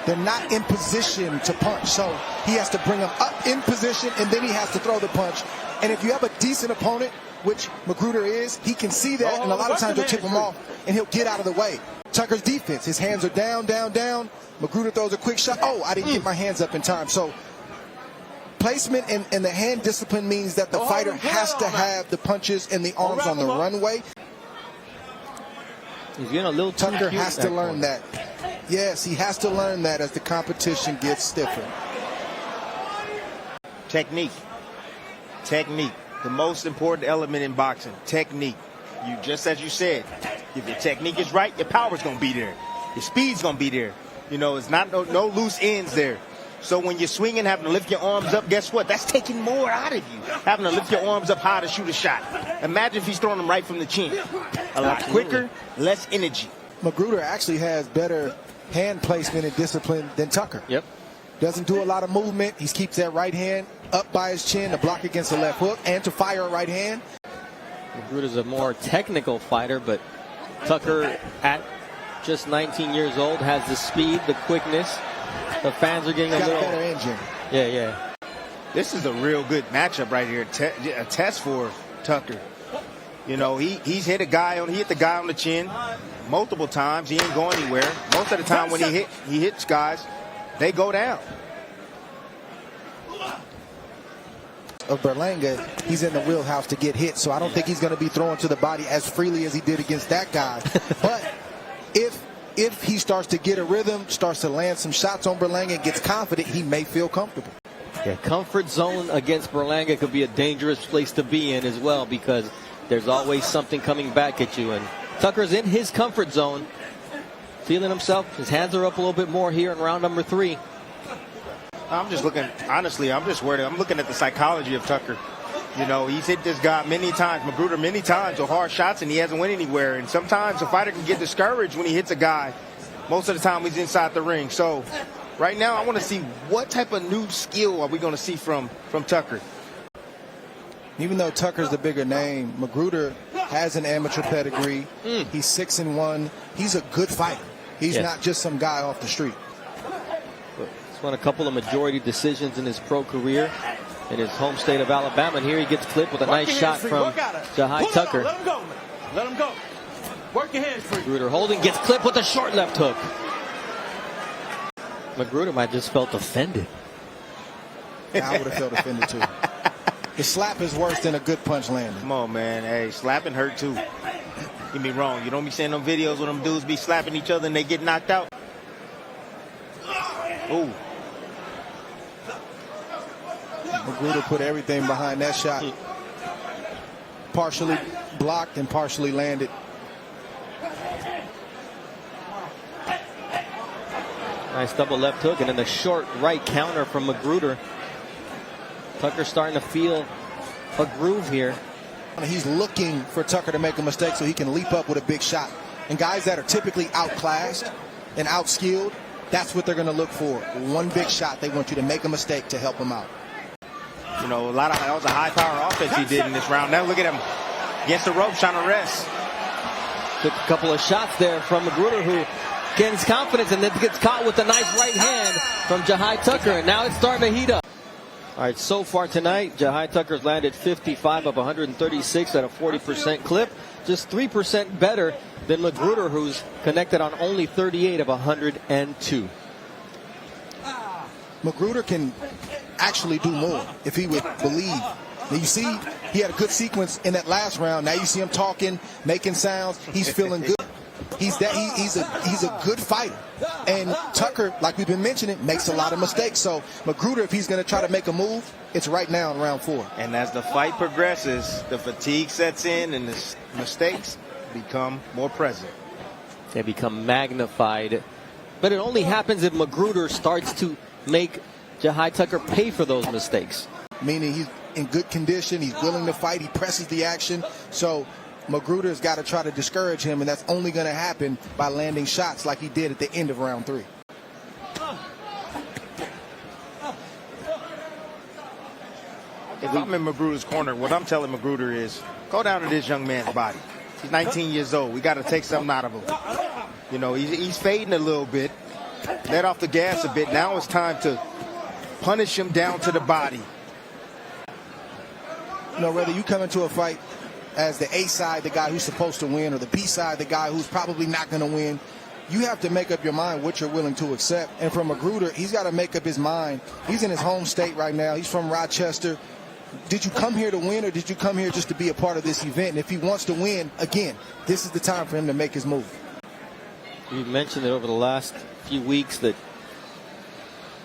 They're not in position to punch, so he has to bring them up in position, and then he has to throw the punch. And if you have a decent opponent, which Magruder is, he can see that, and a lot of times he'll tip him off, and he'll get out of the way. Tucker's defense, his hands are down, down, down. Magruder throws a quick shot. Oh, I didn't get my hands up in time. So placement and the hand discipline means that the fighter has to have the punches and the arms on the runway. He's getting a little too Tucker cute has to back learn there. that. Yes, he has to learn that as the competition gets stiffer. Technique. Technique. The most important element in boxing. Technique. You, just as you said, if your technique is right, your power's going to be there. Your speed's going to be there. You know, it's not no loose ends there. So when you're swinging, having to lift your arms up, guess what? That's taking more out of you. Having to lift your arms up high to shoot a shot. Imagine if he's throwing them right from the chin. A lot quicker, less energy. Magruder actually has better hand placement and discipline than Tucker. Yep. Doesn't do a lot of movement. He keeps that right hand up by his chin to block against the left hook and to fire a right hand. Magruder's a more technical fighter, but Tucker, at just 19 years old, has the speed, the quickness. The fans are getting He's a got little... a better engine. Yeah. This is a real good matchup right here. A test for Tucker. You know, he hit the guy on the chin multiple times. He ain't going anywhere. Most of the time when he hits guys, they go down. Of Berlanga, he's in the wheelhouse to get hit, so I don't think he's going to be throwing to the body as freely as he did against that guy. But if he starts to get a rhythm, starts to land some shots on Berlanga and gets confident, he may feel comfortable. Yeah, comfort zone against Berlanga could be a dangerous place to be in as well, because there's always something coming back at you. And Tucker's in his comfort zone, feeling himself. His hands are up a little bit more here in round number 3. I'm just looking, honestly, I'm just worried. I'm looking at the psychology of Tucker. You know, he's hit this guy many times, Magruder many times with hard shots, and he hasn't went anywhere. And sometimes a fighter can get discouraged when he hits a guy. Most of the time he's inside the ring. So right now I want to see what type of new skill are we going to see from Tucker. Even though Tucker's the bigger name, Magruder has an amateur pedigree. He's 6-1. He's a good fighter. He's not just some guy off the street. He's won a couple of majority decisions in his pro career in his home state of Alabama. And here he gets clipped with a nice shot from Jahi Tucker. Let him go, man. Let him go. Work your hands free. Magruder holding, gets clipped with a short left hook. Magruder might just felt offended. I would have felt offended too. The slap is worse than a good punch landing. Come on, man. Hey, slapping hurt too. Get me wrong. You don't be seeing them videos where them dudes be slapping each other and they get knocked out. Ooh. Magruder put everything behind that shot. Partially blocked and partially landed. Nice double left hook and then the short right counter from Magruder. Tucker starting to feel a groove here. He's looking for Tucker to make a mistake so he can leap up with a big shot. And guys that are typically outclassed and outskilled, that's what they're going to look for. One big shot. They want you to make a mistake to help them out. You know, that was a high power offense he did in this round. Now look at him against the ropes trying to rest. Took a couple of shots there from Magruder, who gains confidence and then gets caught with a nice right hand from Jahi Tucker. And now it's starting to heat up. All right, so far tonight, Jahi Tucker's landed 55 of 136 at a 40% clip. Just 3% better than Magruder, who's connected on only 38 of 102. Magruder can actually do more if he would believe. Now you see, he had a good sequence in that last round. Now you see him talking, making sounds. He's feeling good. He's a good fighter. And Tucker, like we've been mentioning, makes a lot of mistakes. So Magruder, if he's going to try to make a move, it's right now in round 4. And as the fight progresses, the fatigue sets in and the mistakes become more present. They become magnified But it only happens if Magruder starts to make Jahi Tucker pay for those mistakes. Meaning he's in good condition, he's willing to fight, he presses the action. So Magruder's got to try to discourage him, and that's only going to happen by landing shots like he did at the end of round 3. If I'm in Magruder's corner, what I'm telling Magruder is, go down to this young man's body. He's 19 years old. We got to take something out of him. You know, he's fading a little bit, let off the gas a bit. Now it's time to punish him down to the body. You know, whether you come into a fight as the A side, the guy who's supposed to win, or the B side, the guy who's probably not going to win, you have to make up your mind what you're willing to accept. And for Magruder, he's got to make up his mind. He's in his home state right now. He's from Rochester. Did you come here to win, or did you come here just to be a part of this event? And if he wants to win, again, this is the time for him to make his move. You've mentioned it over the last few weeks that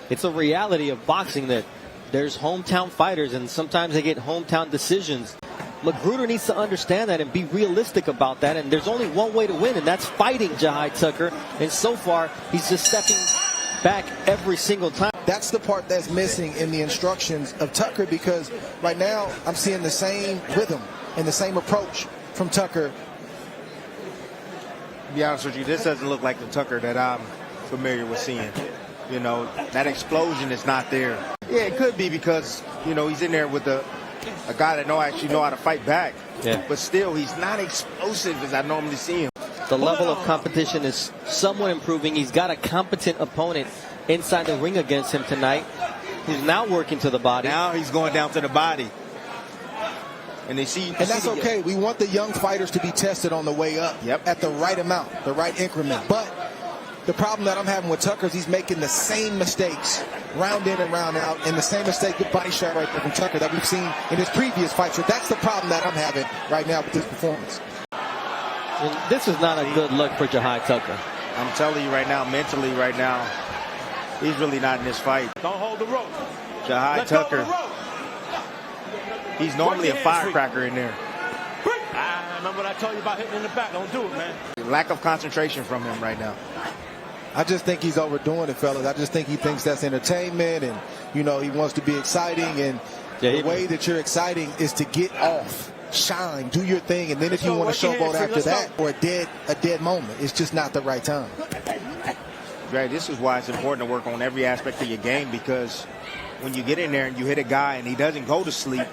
it's a reality of boxing that there's hometown fighters, and sometimes they get hometown decisions. Magruder needs to understand that and be realistic about that, and there's only one way to win, and that's fighting Jahi Tucker. And so far, he's just stepping back every single time. That's the part that's missing in the instructions of Tucker, because right now I'm seeing the same rhythm and the same approach from Tucker. To be honest with you, this doesn't look like the Tucker that I'm familiar with seeing. You know, that explosion is not there. Yeah, it could be because, you know, he's in there with a guy that actually know how to fight back. Yeah. But still, he's not explosive as I normally see him. The level of competition is somewhat improving. He's got a competent opponent inside the ring against him tonight, who's now working to the body. Now he's going down to the body. And they see, and that's okay. We want the young fighters to be tested on the way up at the right amount, the right increment. But the problem that I'm having with Tucker is he's making the same mistakes round in and round out, and the same mistake, good body shot right there from Tucker that we've seen in his previous fights. So that's the problem that I'm having right now with this performance. And this is not a good look for Jahi Tucker. I'm telling you right now, mentally right now, he's really not in this fight. Don't hold the rope. Jahi Tucker, he's normally a firecracker in there. Remember what I told you about hitting in the back? Don't do it, man. Lack of concentration from him right now. I just think he's overdoing it, fellas. I just think he thinks that's entertainment, and, you know, he wants to be exciting. And the way that you're exciting is to get off, shine, do your thing, and then if you want to showboat after that, or a dead moment, it's just not the right time. Right, this is why it's important to work on every aspect of your game, because when you get in there and you hit a guy and he doesn't go to sleep,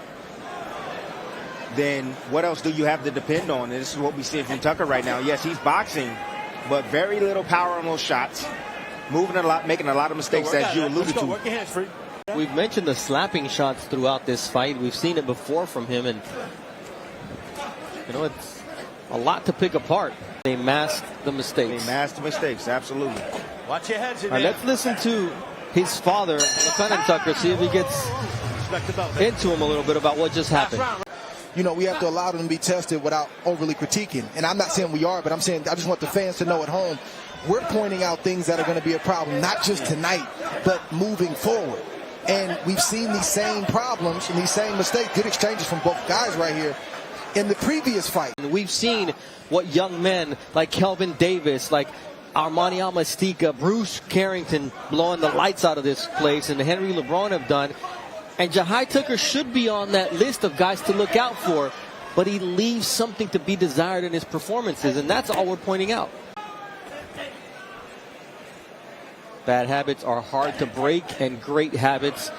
then what else do you have to depend on? And this is what we see from Tucker right now. Yes, he's boxing, but very little power on those shots. Moving a lot, making a lot of mistakes, as you alluded to. Work your hands free. We've mentioned the slapping shots throughout this fight. We've seen it before from him, and you know, it's a lot to pick apart. They mask the mistakes. They mask the mistakes, absolutely. Watch your heads in there. Let's listen to his father, Lieutenant Tucker, see if he gets into him a little bit about what just happened. You know, we have to allow them to be tested without overly critiquing. And I'm not saying we are, but I'm saying I just want the fans to know at home, we're pointing out things that are going to be a problem, not just tonight, but moving forward. And we've seen these same problems and these same mistakes, good exchanges from both guys right here in the previous fight. We've seen what young men like Kelvin Davis, like Armani Almastica, Bruce Carrington blowing the lights out of this place, and Henry LeBron have done. And Jahi Tucker should be on that list of guys to look out for, but he leaves something to be desired in his performances, and that's all we're pointing out. Bad habits are hard to break, and great habits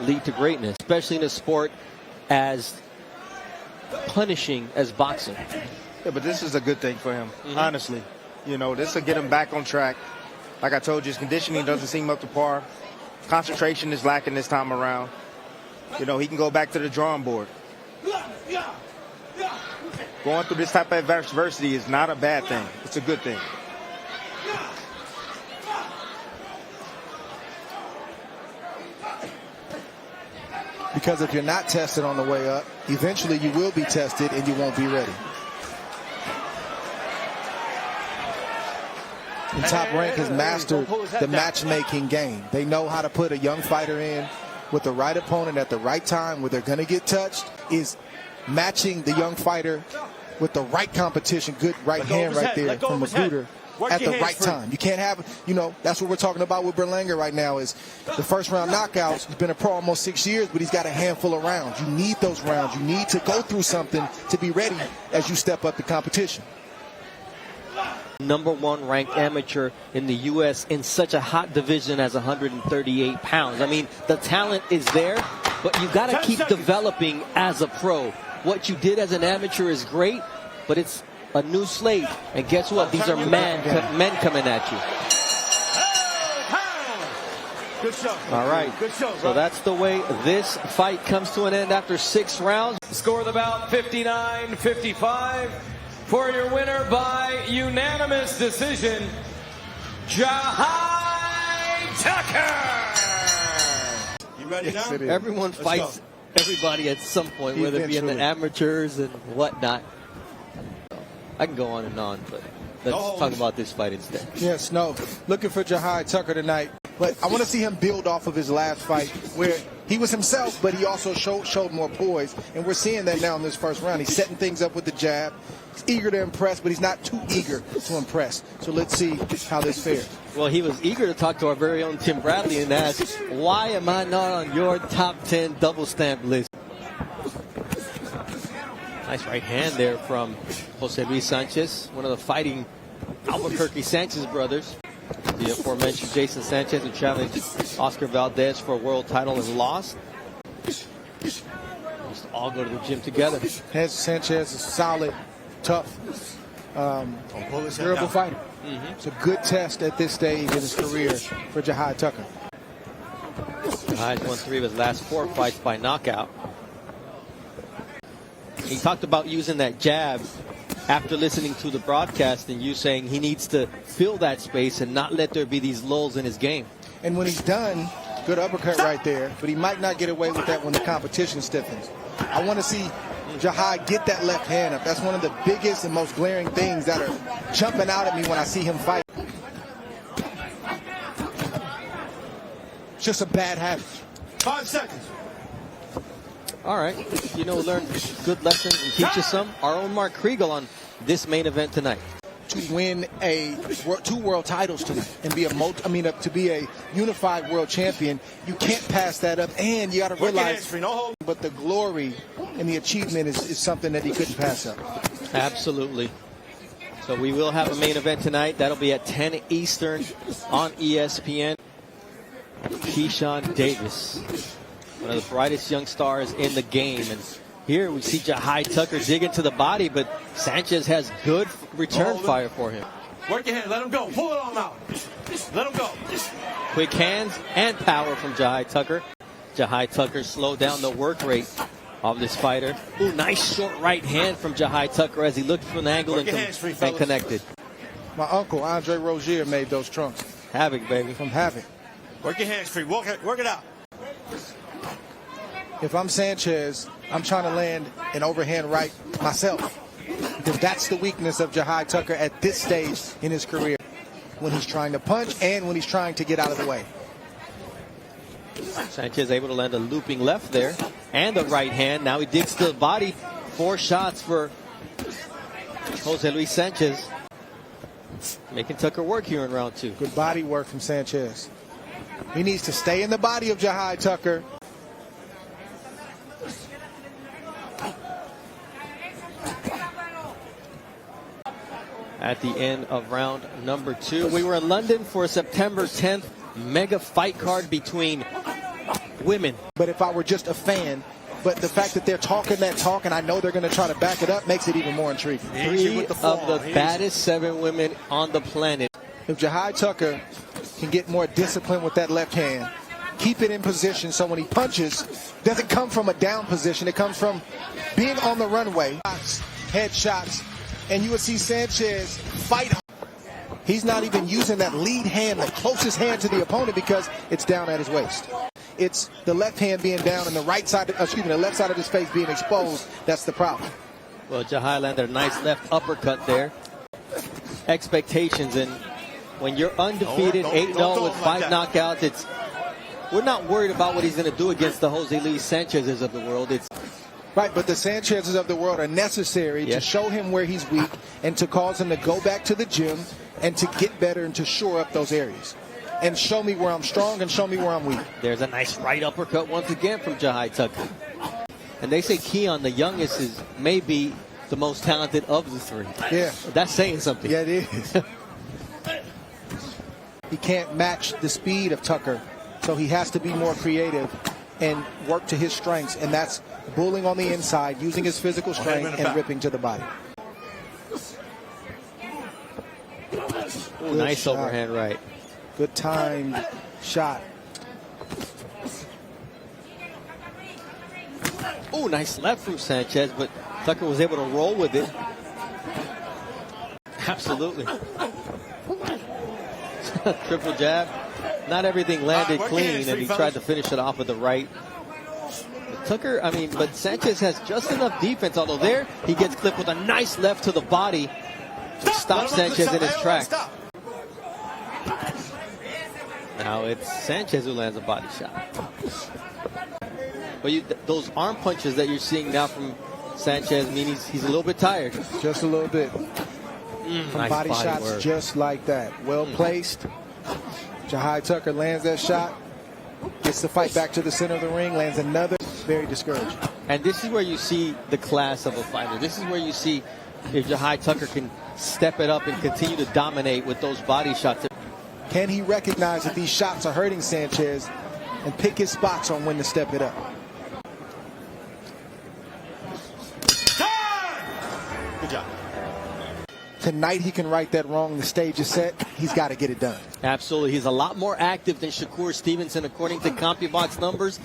lead to greatness, especially in a sport as punishing as boxing. Yeah, but this is a good thing for him, honestly. You know, this will get him back on track. Like I told you, his conditioning doesn't seem up to par. Concentration is lacking this time around. You know, he can go back to the drawing board. Going through this type of adversity is not a bad thing. It's a good thing. Because if you're not tested on the way up, eventually you will be tested and you won't be ready. And Top Rank has mastered the matchmaking game. They know how to put a young fighter in with the right opponent at the right time where they're going to get touched, is matching the young fighter with the right competition. Good right hand right there from Magruder. at the right time. You can't have, that's what we're talking about with Berlanger right now is the first round knockouts. He's been a pro almost 6 years, but he's got a handful of rounds. You need those rounds. You need to go through something to be ready as you step up the competition. #1 ranked amateur in the U.S. in such a hot division as 138 pounds. I mean, the talent is there, but you got to keep developing as a pro. What you did as an amateur is great, but it's a new slate. And guess what? These are men coming at you. Good show. All right. Good show, so that's the way this fight comes to an end after 6 rounds. Score of the bout 59-55 for your winner by unanimous decision, Jahi Tucker. You ready now? Everyone fights everybody at some point, whether it be in the amateurs and whatnot. I can go on and on, but let's talk about this fight instead. Yes, no. Looking for Jahi Tucker tonight. But I want to see him build off of his last fight where he was himself, but he also showed more poise. And we're seeing that now in this first round. He's setting things up with the jab. He's eager to impress, but he's not too eager to impress. So let's see how this fares. Well, he was eager to talk to our very own Tim Bradley and ask, why am I not on your top 10 double stamp list? Nice right hand there from Jose Luis Sanchez, one of the fighting Albuquerque Sanchez brothers. The aforementioned Jason Sanchez, who challenged Oscar Valdez for a world title and lost. They used to all go to the gym together. Sanchez is solid, tough, durable fighter. It's a good test at this stage in his career for Jahi Tucker. Jahi's won 3 of his last 4 fights by knockout. He talked about using that jab after listening to the broadcast and you saying he needs to fill that space and not let there be these lulls in his game. And when he's done, good uppercut right there, but he might not get away with that when the competition stiffens. I want to see Jahi get that left hand up. That's one of the biggest and most glaring things that are jumping out at me when I see him fight. It's just a bad habit. 5 seconds. All right, learn good lessons and teach us some. Our own Mark Kriegel on this main event tonight. To win 2 world titles tonight and be to be a unified world champion, you can't pass that up, and you got to realize. But the glory and the achievement is something that he couldn't pass up. Absolutely. So we will have a main event tonight. That'll be at 10 Eastern on ESPN. Keyshawn Davis, one of the brightest young stars in the game. And here we see Jahi Tucker dig into the body, but Sanchez has good return fire for him. Work your hand. Let him go. Pull it on out. Let him go. Quick hands and power from Jahi Tucker. Jahi Tucker slowed down the work rate of this fighter. Ooh, nice short right hand from Jahi Tucker as he looked from an angle and connected. My uncle, Andre Rozier, made those trunks. Havoc, baby. From Havoc. Work your hands free. Work it out. If I'm Sanchez, I'm trying to land an overhand right myself, because that's the weakness of Jahi Tucker at this stage in his career, when he's trying to punch and when he's trying to get out of the way. Sanchez able to land a looping left there and a right hand. Now he digs to the body. 4 shots for Jose Luis Sanchez, making Tucker work here in round 2. Good body work from Sanchez. He needs to stay in the body of Jahi Tucker. At the end of round number 2, we were in London for a September 10th mega fight card between women. But if I were just a fan, but the fact that they're talking that talk and I know they're going to try to back it up makes it even more intriguing. 3 of the baddest 7 women on the planet. If Jahi Tucker can get more discipline with that left hand, keep it in position so when he punches, it doesn't come from a down position. It comes from being on the runway. Headshots. And you would see Sanchez fight. He's not even using that lead hand, the closest hand to the opponent, because it's down at his waist. It's the left hand being down and the the left side of his face being exposed. That's the problem. Well, Jahi landed a nice left uppercut there. Expectations, and when you're undefeated, 8-0 with 5 knockouts, we're not worried about what he's going to do against the Jose Luis Sanchez's of the world. Right, but the Sanchez's of the world are necessary to show him where he's weak and to cause him to go back to the gym and to get better and to shore up those areas. And show me where I'm strong and show me where I'm weak. There's a nice right uppercut once again from Jahi Tucker. And they say Keon, the youngest, is maybe the most talented of the three. Yeah. That's saying something. Yeah, it is. He can't match the speed of Tucker, so he has to be more creative and work to his strengths, and that's bullying on the inside, using his physical strength and ripping to the body. Ooh, nice shot. overhand right. Good timed shot. Ooh, nice left from Sanchez, but Tucker was able to roll with it. Absolutely. Triple jab. Not everything landed clean, and he tried to finish it off with the right. Tucker, but Sanchez has just enough defense, although there he gets clipped with a nice left to the body to stop Sanchez in his tracks. Now it's Sanchez who lands a body shot. But those arm punches that you're seeing now from Sanchez mean he's a little bit tired. Just a little bit. Nice body shots work. Just like that. Well placed. Jahi Tucker lands that shot. Gets the fight back to the center of the ring. Lands another. Very discouraging. And this is where you see the class of a fighter. This is where you see if Jahi Tucker can step it up and continue to dominate with those body shots. Can he recognize that these shots are hurting Sanchez and pick his spots on when to step it up? Good job. Tonight he can right that wrong. The stage is set. He's got to get it done. Absolutely. He's a lot more active than Shakur Stevenson according to CompuBox numbers.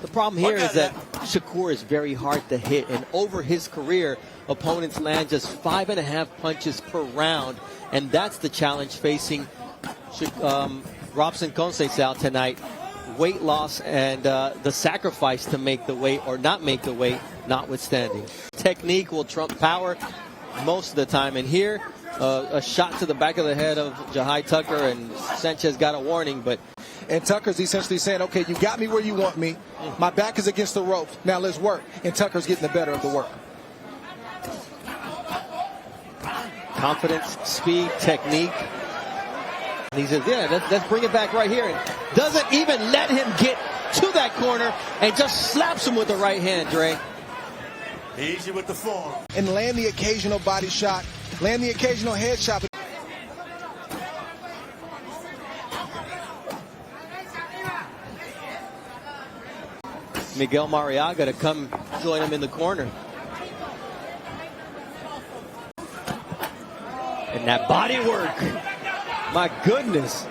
The problem here is that Shakur is very hard to hit, and over his career, opponents land just 5.5 punches per round, and that's the challenge facing Robson Conceição tonight. Weight loss and the sacrifice to make the weight or not make the weight notwithstanding. Technique will trump power most of the time, and here a shot to the back of the head of Jahi Tucker, and Sanchez got a warning, and Tucker's essentially saying, okay, you got me where you want me. My back is against the rope. Now let's work. And Tucker's getting the better of the work. Confidence, speed, technique. And he says, yeah, let's bring it back right here. And doesn't even let him get to that corner and just slaps him with the right hand, Dre. Easy with the form. And land the occasional body shot. Land the occasional head shot. Miguel Mariaga to come join him in the corner. And that body work. My goodness.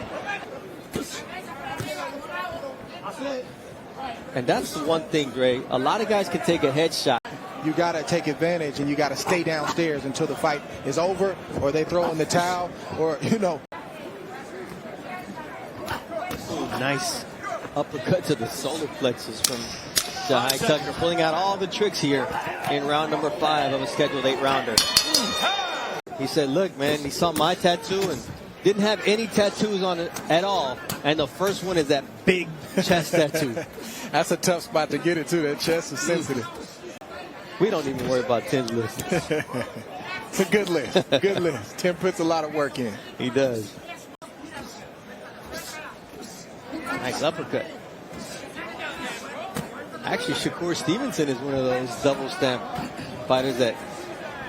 And that's the one thing, Dre. A lot of guys can take a headshot. You got to take advantage, and you got to stay downstairs until the fight is over, or they throw in the towel, or, Ooh, nice uppercut to the solar plexus from Jahi Tucker, pulling out all the tricks here in round number 5 of a scheduled 8-rounder. He said, look, man, he saw my tattoo and didn't have any tattoos on it at all. And the first one is that big chest tattoo. That's a tough spot to get it to. That chest is sensitive. We don't even worry about Tim's list. It's a good list. Good list. Tim puts a lot of work in. He does. Nice uppercut. Actually, Shakur Stevenson is one of those double stamp fighters that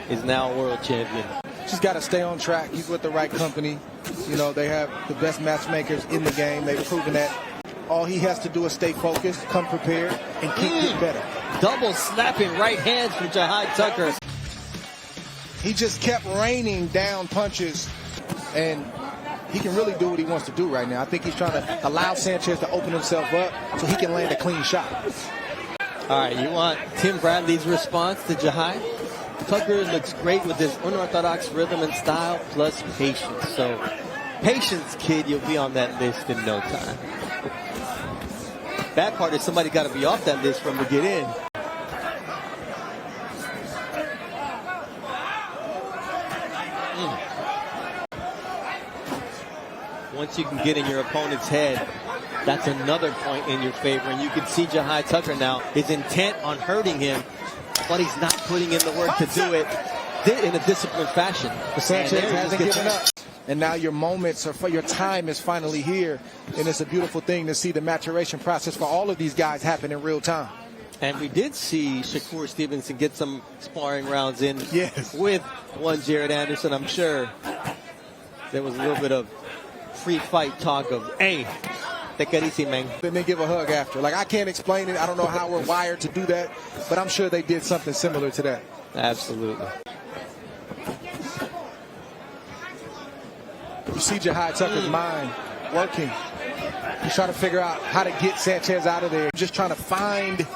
is now a world champion. Just got to stay on track. He's with the right company. They have the best matchmakers in the game. They've proven that. All he has to do is stay focused, come prepared, and keep getting better. Double slapping right hands from Jahi Tucker. He just kept raining down punches, and he can really do what he wants to do right now. I think he's trying to allow Sanchez to open himself up so he can land a clean shot. All right, you want Tim Bradley's response to Jahi? Tucker looks great with his unorthodox rhythm and style plus patience. So, patience, kid, you'll be on that list in no time. Bad part is somebody got to be off that list for him to get in. Once you can get in your opponent's head, that's another point in your favor. And you can see Jahi Tucker now is intent on hurting him, but he's not putting in the work to do it in a disciplined fashion. Sanchez hasn't given up. And now your moments or for your time is finally here. And it's a beautiful thing to see the maturation process for all of these guys happen in real time. And we did see Shakur Stevenson get some sparring rounds in with one Jared Anderson. I'm sure there was a little bit of free fight talk of, hey, te querisi, man. Then they give a hug after. Like, I can't explain it. I don't know how we're wired to do that, but I'm sure they did something similar to that. Absolutely. You see Jahi Tucker's mind working. He's trying to figure out how to get Sanchez out of there. Just trying to find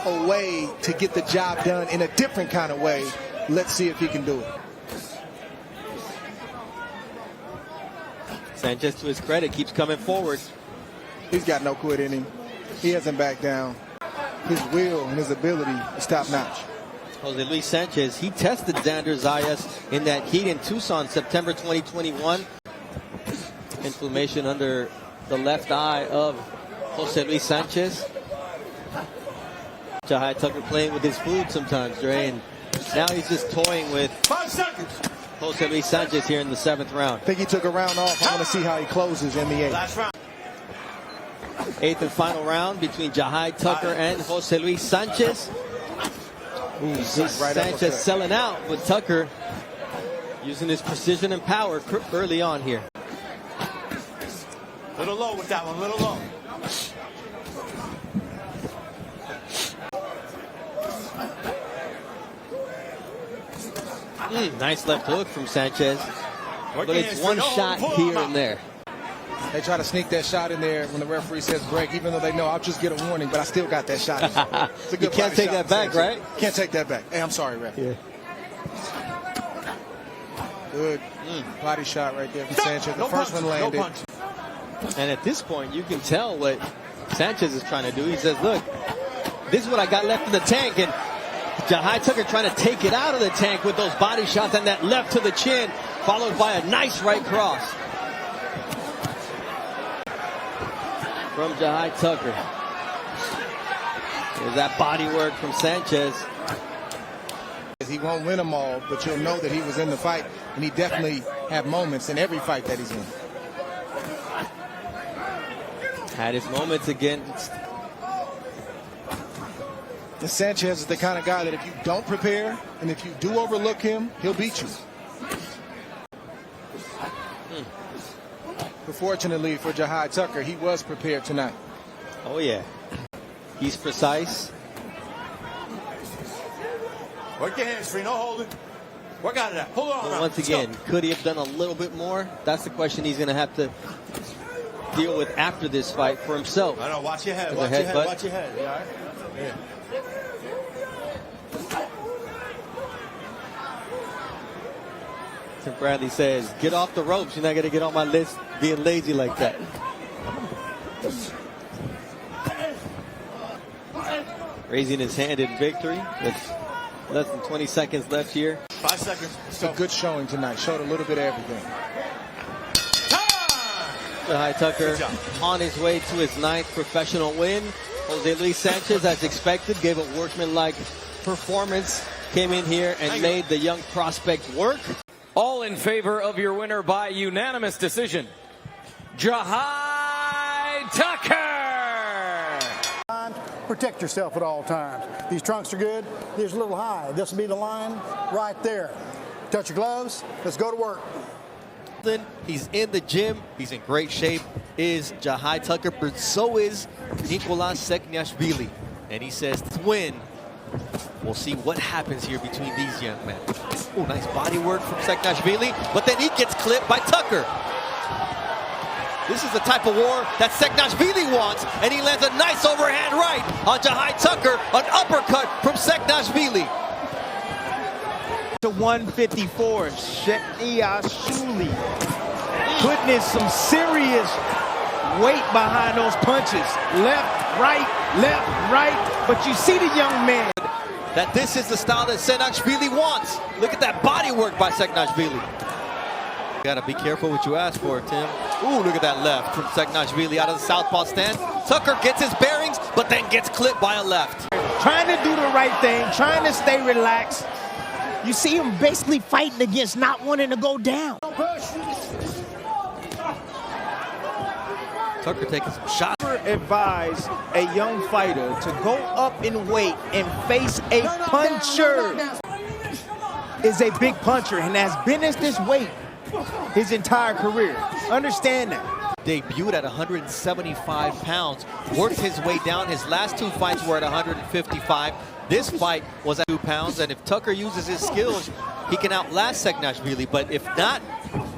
a way to get the job done in a different kind of way. Let's see if he can do it. Sanchez, to his credit, keeps coming forward. He's got no quit in him. He hasn't backed down. His will and his ability is top-notch. Jose Luis Sanchez, he tested Xander Zayas in that heat in Tucson, September 2021. Inflammation under the left eye of Jose Luis Sanchez. Jahi Tucker playing with his food sometimes, Dre, and now he's just toying with 5 seconds. Jose Luis Sanchez here in the 7th round. I think he took a round off. I want to see how he closes in the 8th. Last round. 8th and final round between Jahi Tucker and Jose Luis Sanchez. Ooh, Sanchez selling out, but Tucker using his precision and power early on here. Little low with that one, little low. Nice left hook from Sanchez, but it's one shot here and there. They try to sneak that shot in there when the referee says break, even though they know I'll just get a warning, but I still got that shot in. It's a good you can't take that back, right? Can't take that back. Hey, I'm sorry, ref. Yeah. Good body shot right there from Sanchez. The first one landed. No punch. And at this point, you can tell what Sanchez is trying to do. He says, look, this is what I got left in the tank. And Jahi Tucker trying to take it out of the tank with those body shots and that left to the chin, followed by a nice right cross from Jahi Tucker. There's that body work from Sanchez. He won't win them all, but you'll know that he was in the fight, and he definitely had moments in every fight that he's in. Had his moments against. And Sanchez is the kind of guy that if you don't prepare and if you do overlook him, he'll beat you. But fortunately for Jahi Tucker, he was prepared tonight. Oh, yeah. He's precise. Work your hands free, no holding. Work out of that. Hold on. But once again, could he have done a little bit more? That's the question he's going to have to deal with after this fight for himself. I know, watch your head, watch your head, watch your head. You all right? Yeah. Tim Bradley says, get off the ropes. You're not going to get on my list being lazy like that. Raising his hand in victory. With less than 20 seconds left here. 5 seconds. It's a good showing tonight. Showed a little bit of everything. Jahi Tucker on his way to his 9th professional win. Jose Luis Sanchez, as expected, gave a workmanlike performance. Came in here and made the young prospect work. All in favor of your winner by unanimous decision, Jahi Tucker. Protect yourself at all times. These trunks are good. These are a little high. This will be the line right there. Touch your gloves. Let's go to work. He's in the gym. He's in great shape. Is Jahi Tucker, but so is Nicolas Sekniashvili. And he says to win. We'll see what happens here between these young men. Oh, nice body work from Sekniashvili, but then he gets clipped by Tucker. This is the type of war that Sekniashvili wants, and he lands a nice overhand right on Jahi Tucker, an uppercut from Sekniashvili. To 154, Sekniashvili putting in some serious weight behind those punches. Left, right, but you see the young man. That this is the style that Sekniashvili wants. Look at that body work by Sekniashvili. You gotta be careful what you ask for, Tim. Ooh, look at that left from Sekniashvili out of the southpaw stand. Tucker gets his bearings, but then gets clipped by a left. Trying to do the right thing, trying to stay relaxed. You see him basically fighting against not wanting to go down. Tucker taking some shots. Advise a young fighter to go up in weight and face a puncher. Is a big puncher and has been at this weight his entire career. Understand that. Debuted at 175 pounds, worked his way down. His last two fights were at 155. This fight was at 2 pounds, and if Tucker uses his skills, he can outlast Seknashvili, but if not,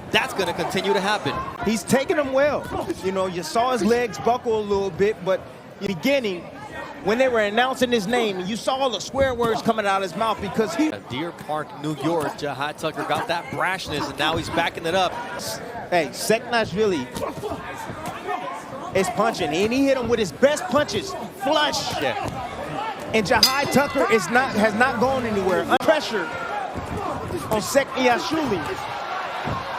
that's going to continue to happen. He's taking them well. You know, you saw his legs buckle a little bit, but in the beginning, when they were announcing his name, you saw all the swear words coming out of his mouth because he... Deer Park, New York, Jahi Tucker got that brashness, and now he's backing it up. Hey, Seknashvili is punching, and he hit him with his best punches, flush. Yeah. And Jahi Tucker has not gone anywhere. Under pressure on Seknashvili,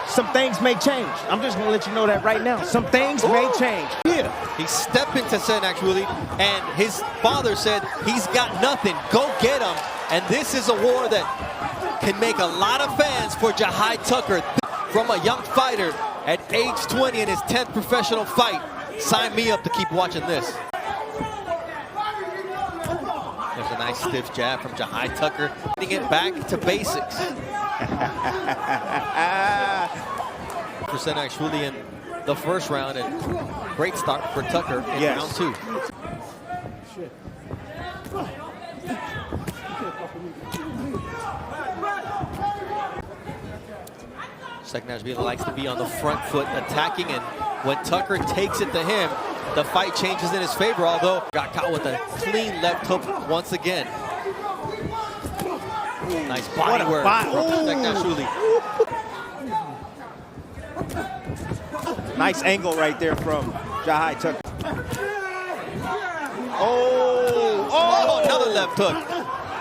some things may change. I'm just going to let you know that right now. Some things may change. Yeah. He stepped into Seknashvili, and his father said, he's got nothing. Go get him. And this is a war that can make a lot of fans for Jahi Tucker. From a young fighter at age 20 in his 10th professional fight. Sign me up to keep watching this. There's a nice stiff jab from Jahi Tucker, getting it back to basics. For Seknashvili in the first round, and great start for Tucker in round 2. Seknashvili likes to be on the front foot attacking, and when Tucker takes it to him, the fight changes in his favor, although got caught with a clean left hook once again. Nice body work from Seknashvili. Nice angle right there from Jahi Tucker. Oh, another left hook.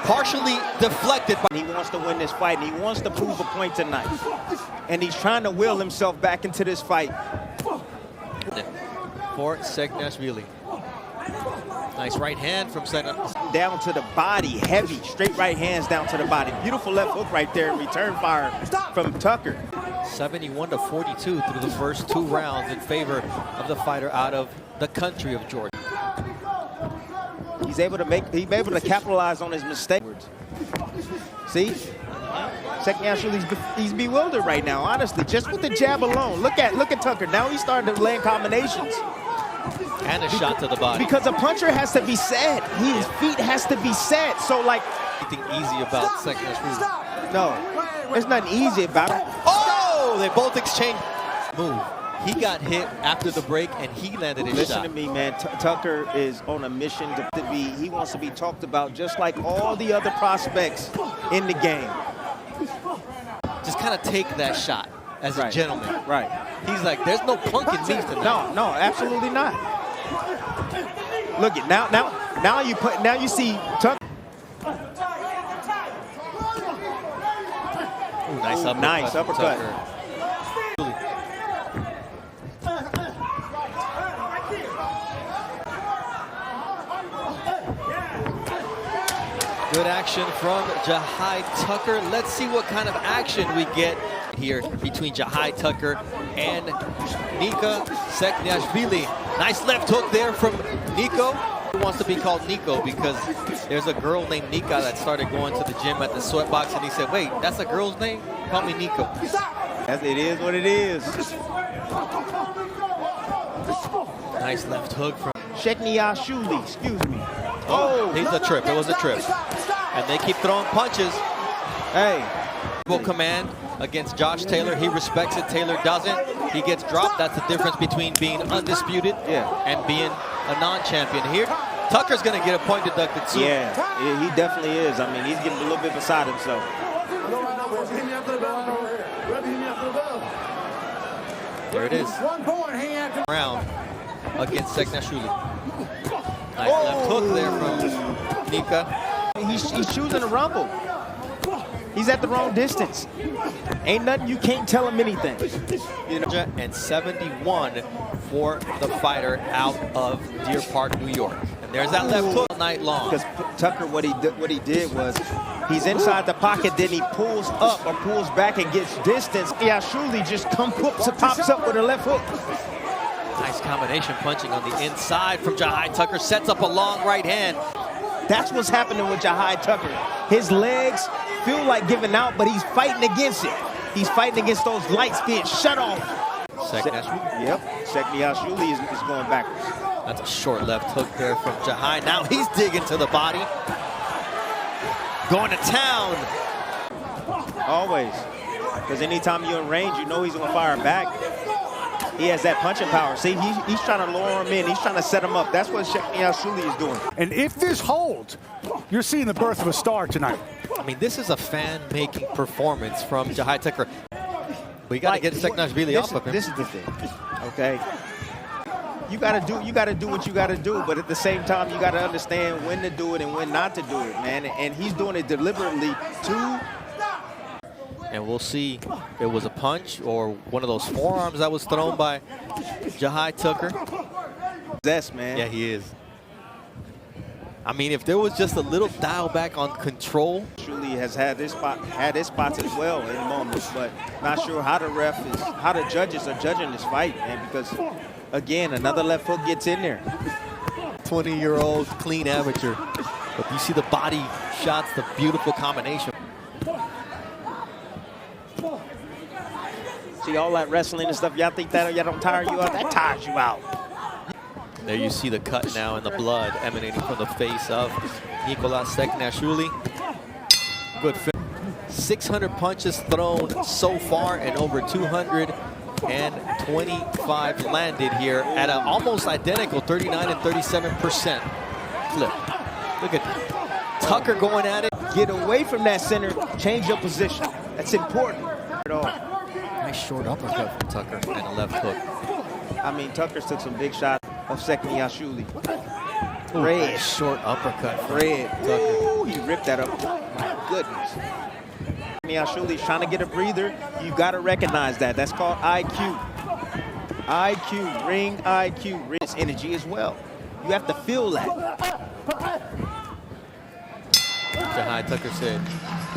Partially deflected. He wants to win this fight, and he wants to prove a point tonight. And he's trying to will himself back into this fight. For Seknashvili. Nice right hand from Seknashvili. Down to the body, heavy, straight right hands down to the body. Beautiful left hook right there, return fire from Tucker. 71-42 through the first 2 rounds in favor of the fighter out of the country of Georgia. He's able to capitalize on his mistakes. See? Seknashvili, he's bewildered right now, honestly, just with the jab alone. Look at Tucker. Now he's starting to land combinations. And a shot to the body. Because a puncher has to be set. His feet has to be set. So, like... Anything easy about Seknashvili? No. There's nothing easy about it. Oh! They both exchange move. He got hit after the break, and he landed his shot. Listen to me, man. Tucker is on a mission he wants to be talked about just like all the other prospects in the game. Just kind of take that shot as a gentleman. Right. He's like, there's no punk in me tonight. No, absolutely not. Look at now you see Tucker. Ooh, nice uppercut. Tucker. Good action from Jahi Tucker. Let's see what kind of action we get here between Jahi Tucker and Nika Seknashvili. Nice left hook there from Nico. He wants to be called Nico because there's a girl named Nika that started going to the gym at the Sweatbox, and he said, wait, that's a girl's name? Call me Nico. It is what it is. Nice left hook from Seknashvili, excuse me. Oh, he's a trip. It was a trip. And they keep throwing punches. Hey. Command against Josh Taylor. He respects it. Taylor doesn't. He gets dropped. That's the difference between being undisputed and being a non-champion. Here, Tucker's going to get a point deducted soon. Yeah, he definitely is. I mean, he's getting a little bit beside himself. There it is. 1 point round against Seknashvili. Nice left hook there from Nika. He's choosing to rumble. He's at the wrong distance. Ain't nothing, you can't tell him anything. And 71 for the fighter out of Deer Park, New York. And There's that left hook all night long. Because Tucker, what he did was he's inside the pocket, then he pulls up or pulls back and gets distance. Yashuli just pops up with a left hook. Nice combination punching on the inside from Jahi Tucker. Sets up a long right hand. That's what's happening with Jahi Tucker. His legs feel like giving out, but he's fighting against it. He's fighting against those lights being shut off. Yep, Sekniashvili is going backwards. That's a short left hook there from Jahi. Now he's digging to the body. Going to town. Always. Because anytime you're in range, you know he's going to fire back. He has that punching power. See, he's trying to lure him in. He's trying to set him up. That's what Sekniashvili is doing. And if this holds, you're seeing the birth of a star tonight. I mean, this is a fan-making performance from Jahi Tucker. We got to get Sekniashvili off of him. This is the thing, okay? You got to do what you got to do, but at the same time, you got to understand when to do it and when not to do it, man. And he's doing it deliberately too. And we'll see if it was a punch or one of those forearms that was thrown by Jahi Tucker. Yes, man. Yeah, he is. I mean, if there was just a little dial back on control. Truly has had his spots as well in moments, but not sure how the judges are judging this fight, man, because again, another left hook gets in there. 20-year-old clean amateur. But you see the body shots, the beautiful combination. See all that wrestling and stuff, y'all think that y'all don't tire you out? That tires you out. There you see the cut now and the blood emanating from the face of Nicolas Sekniashvili. Good fit. 600 punches thrown so far and over 225 landed here at an almost identical 39 and 37% clip. Look at Tucker going at it. Get away from that center, change your position. That's important. Nice short uppercut from Tucker and a left hook. I mean, Tucker took some big shots of Sekniashvili. Red short uppercut. Red. Tucker. He ripped that up. My goodness. Sekniashvili's trying to get a breather. You got to recognize that. That's called IQ. IQ, ring IQ, wrist energy as well. You have to feel that. Jahi Tucker said.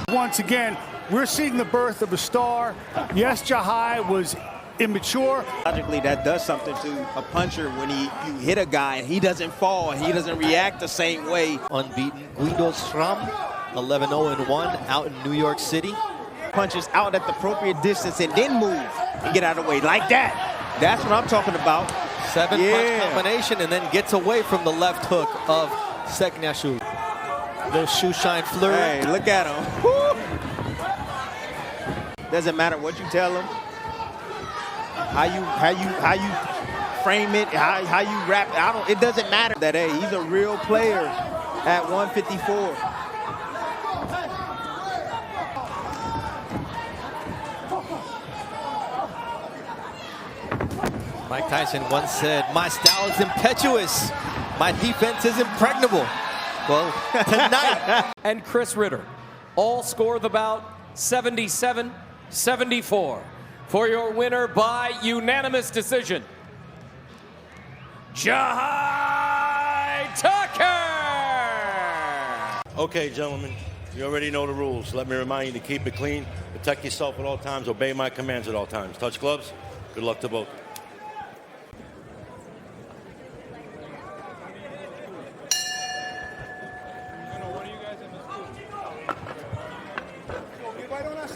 Once again, we're seeing the birth of a star. Yes, Jahi was immature. Logically, that does something to a puncher when you hit a guy and he doesn't fall and he doesn't react the same way. Unbeaten Guido Schramm, 11-0-1 out in New York City. Punches out at the appropriate distance and then move and get out of the way like that. That's what I'm talking about. 7-punch combination and then gets away from the left hook of Sekniashvili. Little shoe shine flurry. Hey, look at him. Woo! Doesn't matter what you tell him. How you frame it, how you rap. It doesn't matter. That hey, he's a real player at 154. Mike Tyson once said, "My style is impetuous. My defense is impregnable." Well, tonight. And Chris Ritter, all score the bout 77-74. For your winner by unanimous decision, Jahi Tucker! Okay, gentlemen, you already know the rules. Let me remind you to keep it clean, protect yourself at all times, obey my commands at all times. Touch gloves. Good luck to both.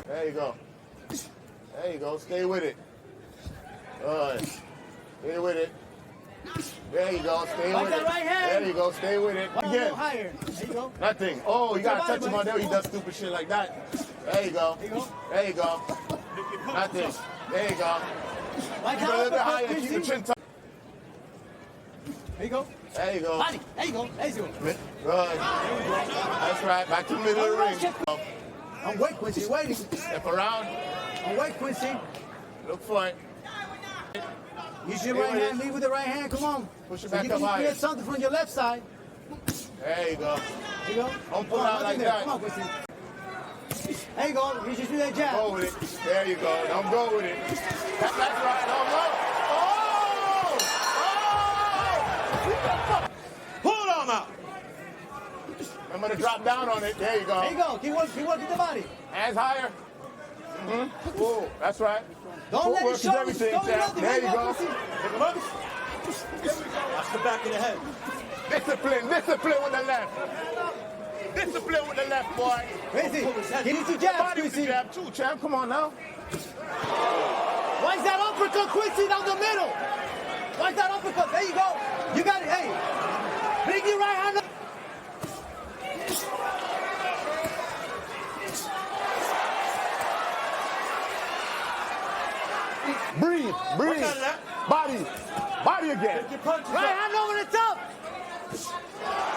There you go. There you go. Stay with it. Good. Stay with it. There you go. Stay with it. Right hand. There you go. Stay with it. Again. Higher. There you go. Nothing. Oh, you gotta touch him on there. He does stupid shit like that. There you go. There you go. Nothing. There you go. Right Keep it a little bit higher. Keep the chin tucked. There you go. There you go. Body. There you go. There you go. Good. That's right. Back to the middle of the ring. I'm wait, Quincy. Waiting. Step around. I'm wait, Quincy. Look front. Use your right hand. Lead with the right hand. Come on. Push it So back you up can higher. get something from your left side. There you go. There you go. Don't pull out like that. Come on, Quincy. There you go. You just do that jab. Go with it. There you go. Don't go with it. That's right. Don't go. Hold on now. Remember to drop down on it. There you go. There you go. Keep working the body. Hands higher. Whoa, that's right. Don't let it Footwork is show. everything, Don't champ. There you go. Pick him up. Watch the back of the head. Discipline with the left. Discipline with the left, boy. Crazy. Get into jab, Body with the Quincy. jab too, champ. Come on now. Watch that uppercut, Quincy, down the middle. Watch that uppercut. There you go. You got it. Hey, bring your right hand up. Breathe. Body again. Right hand over the top.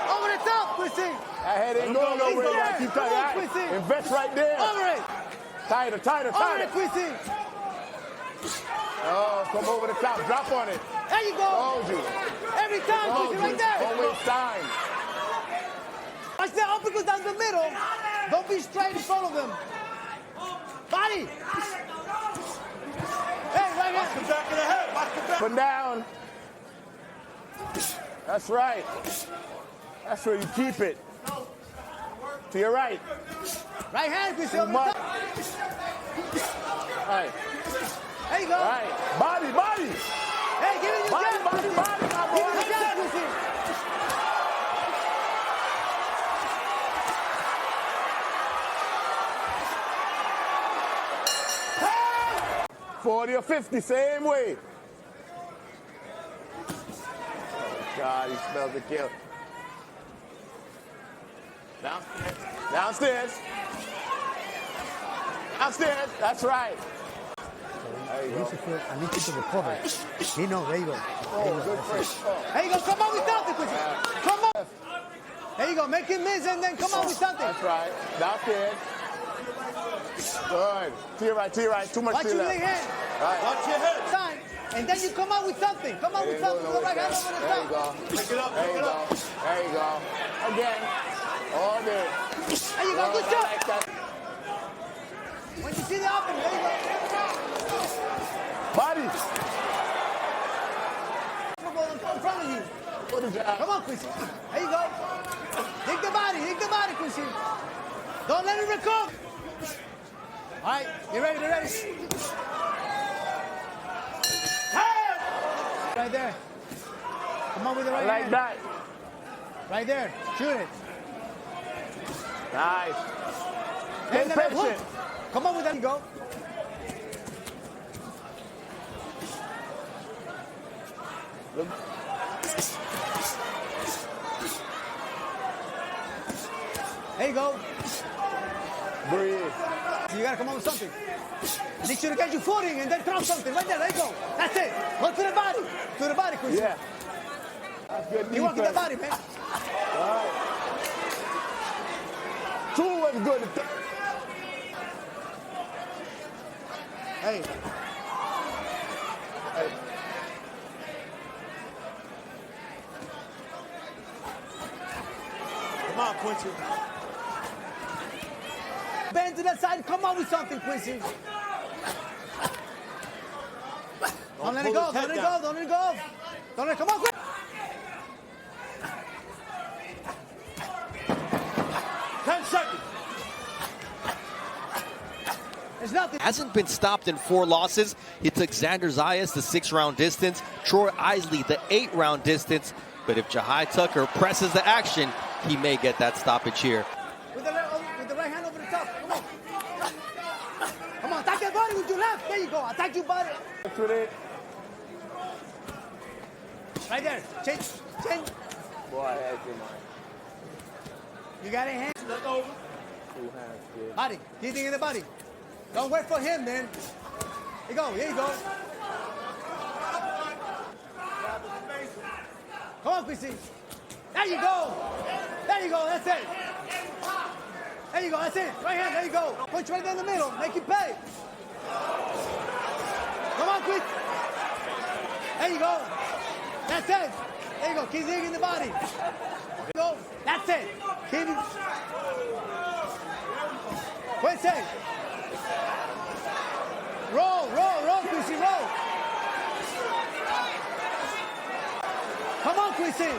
Over the top, Quincy. That head ain't going nowhere. You gotta keep tight. Quincy. Invest right there. Over it. Tighter. Over it, Quincy. Oh, come over the top. Drop on it. There you go. Hold you. Every time, Quincy, right there. Don't waste time. Watch that uppercut down the middle. Don't be straight in front of them. Body. Hey, right hand. Watch the back of the head. Watch the back. Put down. That's right. That's where you keep it. To your right. Right hand, Quincy. Too Over the much. top. Right. There you go. Right. Body. Hey, give it your jab, Body, Quincy. my boy. Give it your jab, Quincy. 40 or 50, same way. Oh, God, he smells the kill. Downstairs. That's right. There you go. I need you to recover. He knows. There you go. Oh, good face. There you go. Come on with something, Quincy. Come on. There you go. Make him miss and then come on with something. That's right. Downstairs. Good. To your right. Too much Watch to your your leg left. hand. Right. Watch your head. Time. And then you come out with something. Come out with something with the right hand over the There you top. go. There you go. Again. All day. There you go. Good job. Like that. When you see the opening, there you go. Body. In front of you. What is that? Come on, Quincy. There you go. Dig the body, Quincy. Don't let it recover. All right, get ready. Right there. Come on with the right Like hand. that. Right there. Shoot it. Nice. And Get then patient. hook. Come on with that. You go. There you go. Breathe. You gotta come up with something. Make sure to get you footing and then throw something right there. There you go. That's it. Look to the body. To the body, Quincy. Yeah. That's good. You want to get the defense. body, man. All right. Two was good. Hey. Come on, Quincy. Bend to that side. Come on with something, Quincy. Don't let it go. Don't let it go. Don't let it go. Don't let it come on, quick. 10 seconds. There's nothing. Hasn't been stopped in 4 losses. He took Xander Zayas the 6-round distance, Troy Isley the 8-round distance. But if Jahi Tucker presses the action, he may get that stoppage here. With the right hand over the top. Come on. Come on, attack that body with your left. There you go. Attack your body. That's with it. Right there. Change. Boy, I had your mind. You got a hand. Look over. 2 hands, kid. Body. Anything in the body. Don't wait for him, man. Here you go. Here you go. Come on, Quincy. There you go. There you go. That's it. There you go. That's it. Right hand. There you go. Punch right there in the middle. Make it pay. Come on, Quincy. There you go. That's it. There you go. Keep digging the body. There you go. That's it. Keep it. Quincy. Roll, Quincy, roll. Come on, Quincy.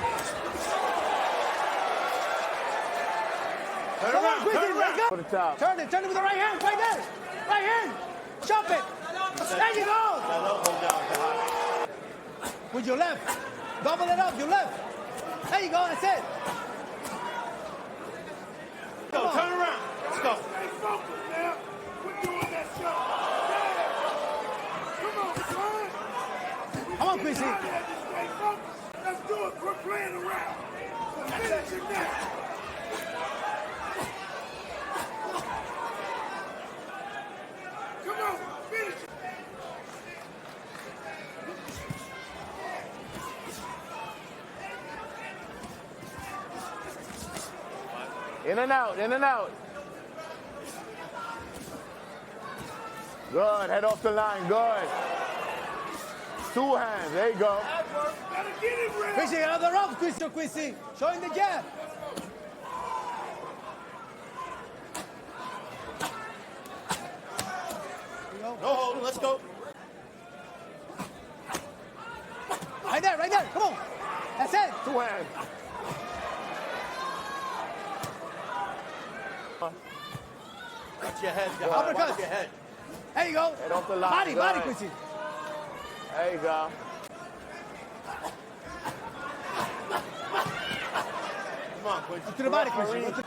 Come on, Quincy, let's go. For the top. Turn it with the right hand, right there. Right hand. Chop it. There you go. With your left. Double it up, your left. There you go, that's it. Go, turn around. Let's go. Come on, Quincy. Let's do it. We're playing around. Finish it now. Come on, finish it. In and out, in and out. Good, head off the line, good. Two hands, there you go. Quincy, another rope, Quincy. Show him the jab. No hold, let's go. Right there, come on. That's it. Two hands. Watch your head, Jahi. Uppercut. Watch your head. There you go. Head off the line. Body, good. Quincy. There you go. Come on, Quincy. To the body, Quincy.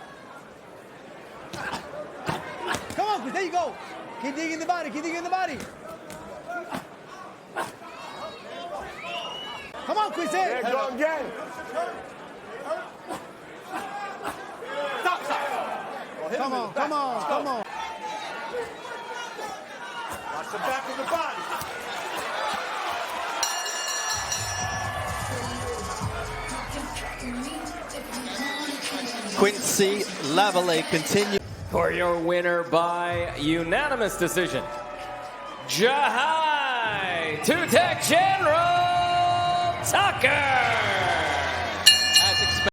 Come on, Quincy, there you go. Keep digging the body, Come on, Quincy. There you go again. Come on. Watch the back of the body. Quincy Lavalley continue. For your winner by unanimous decision, Jahi Tucker General Tucker.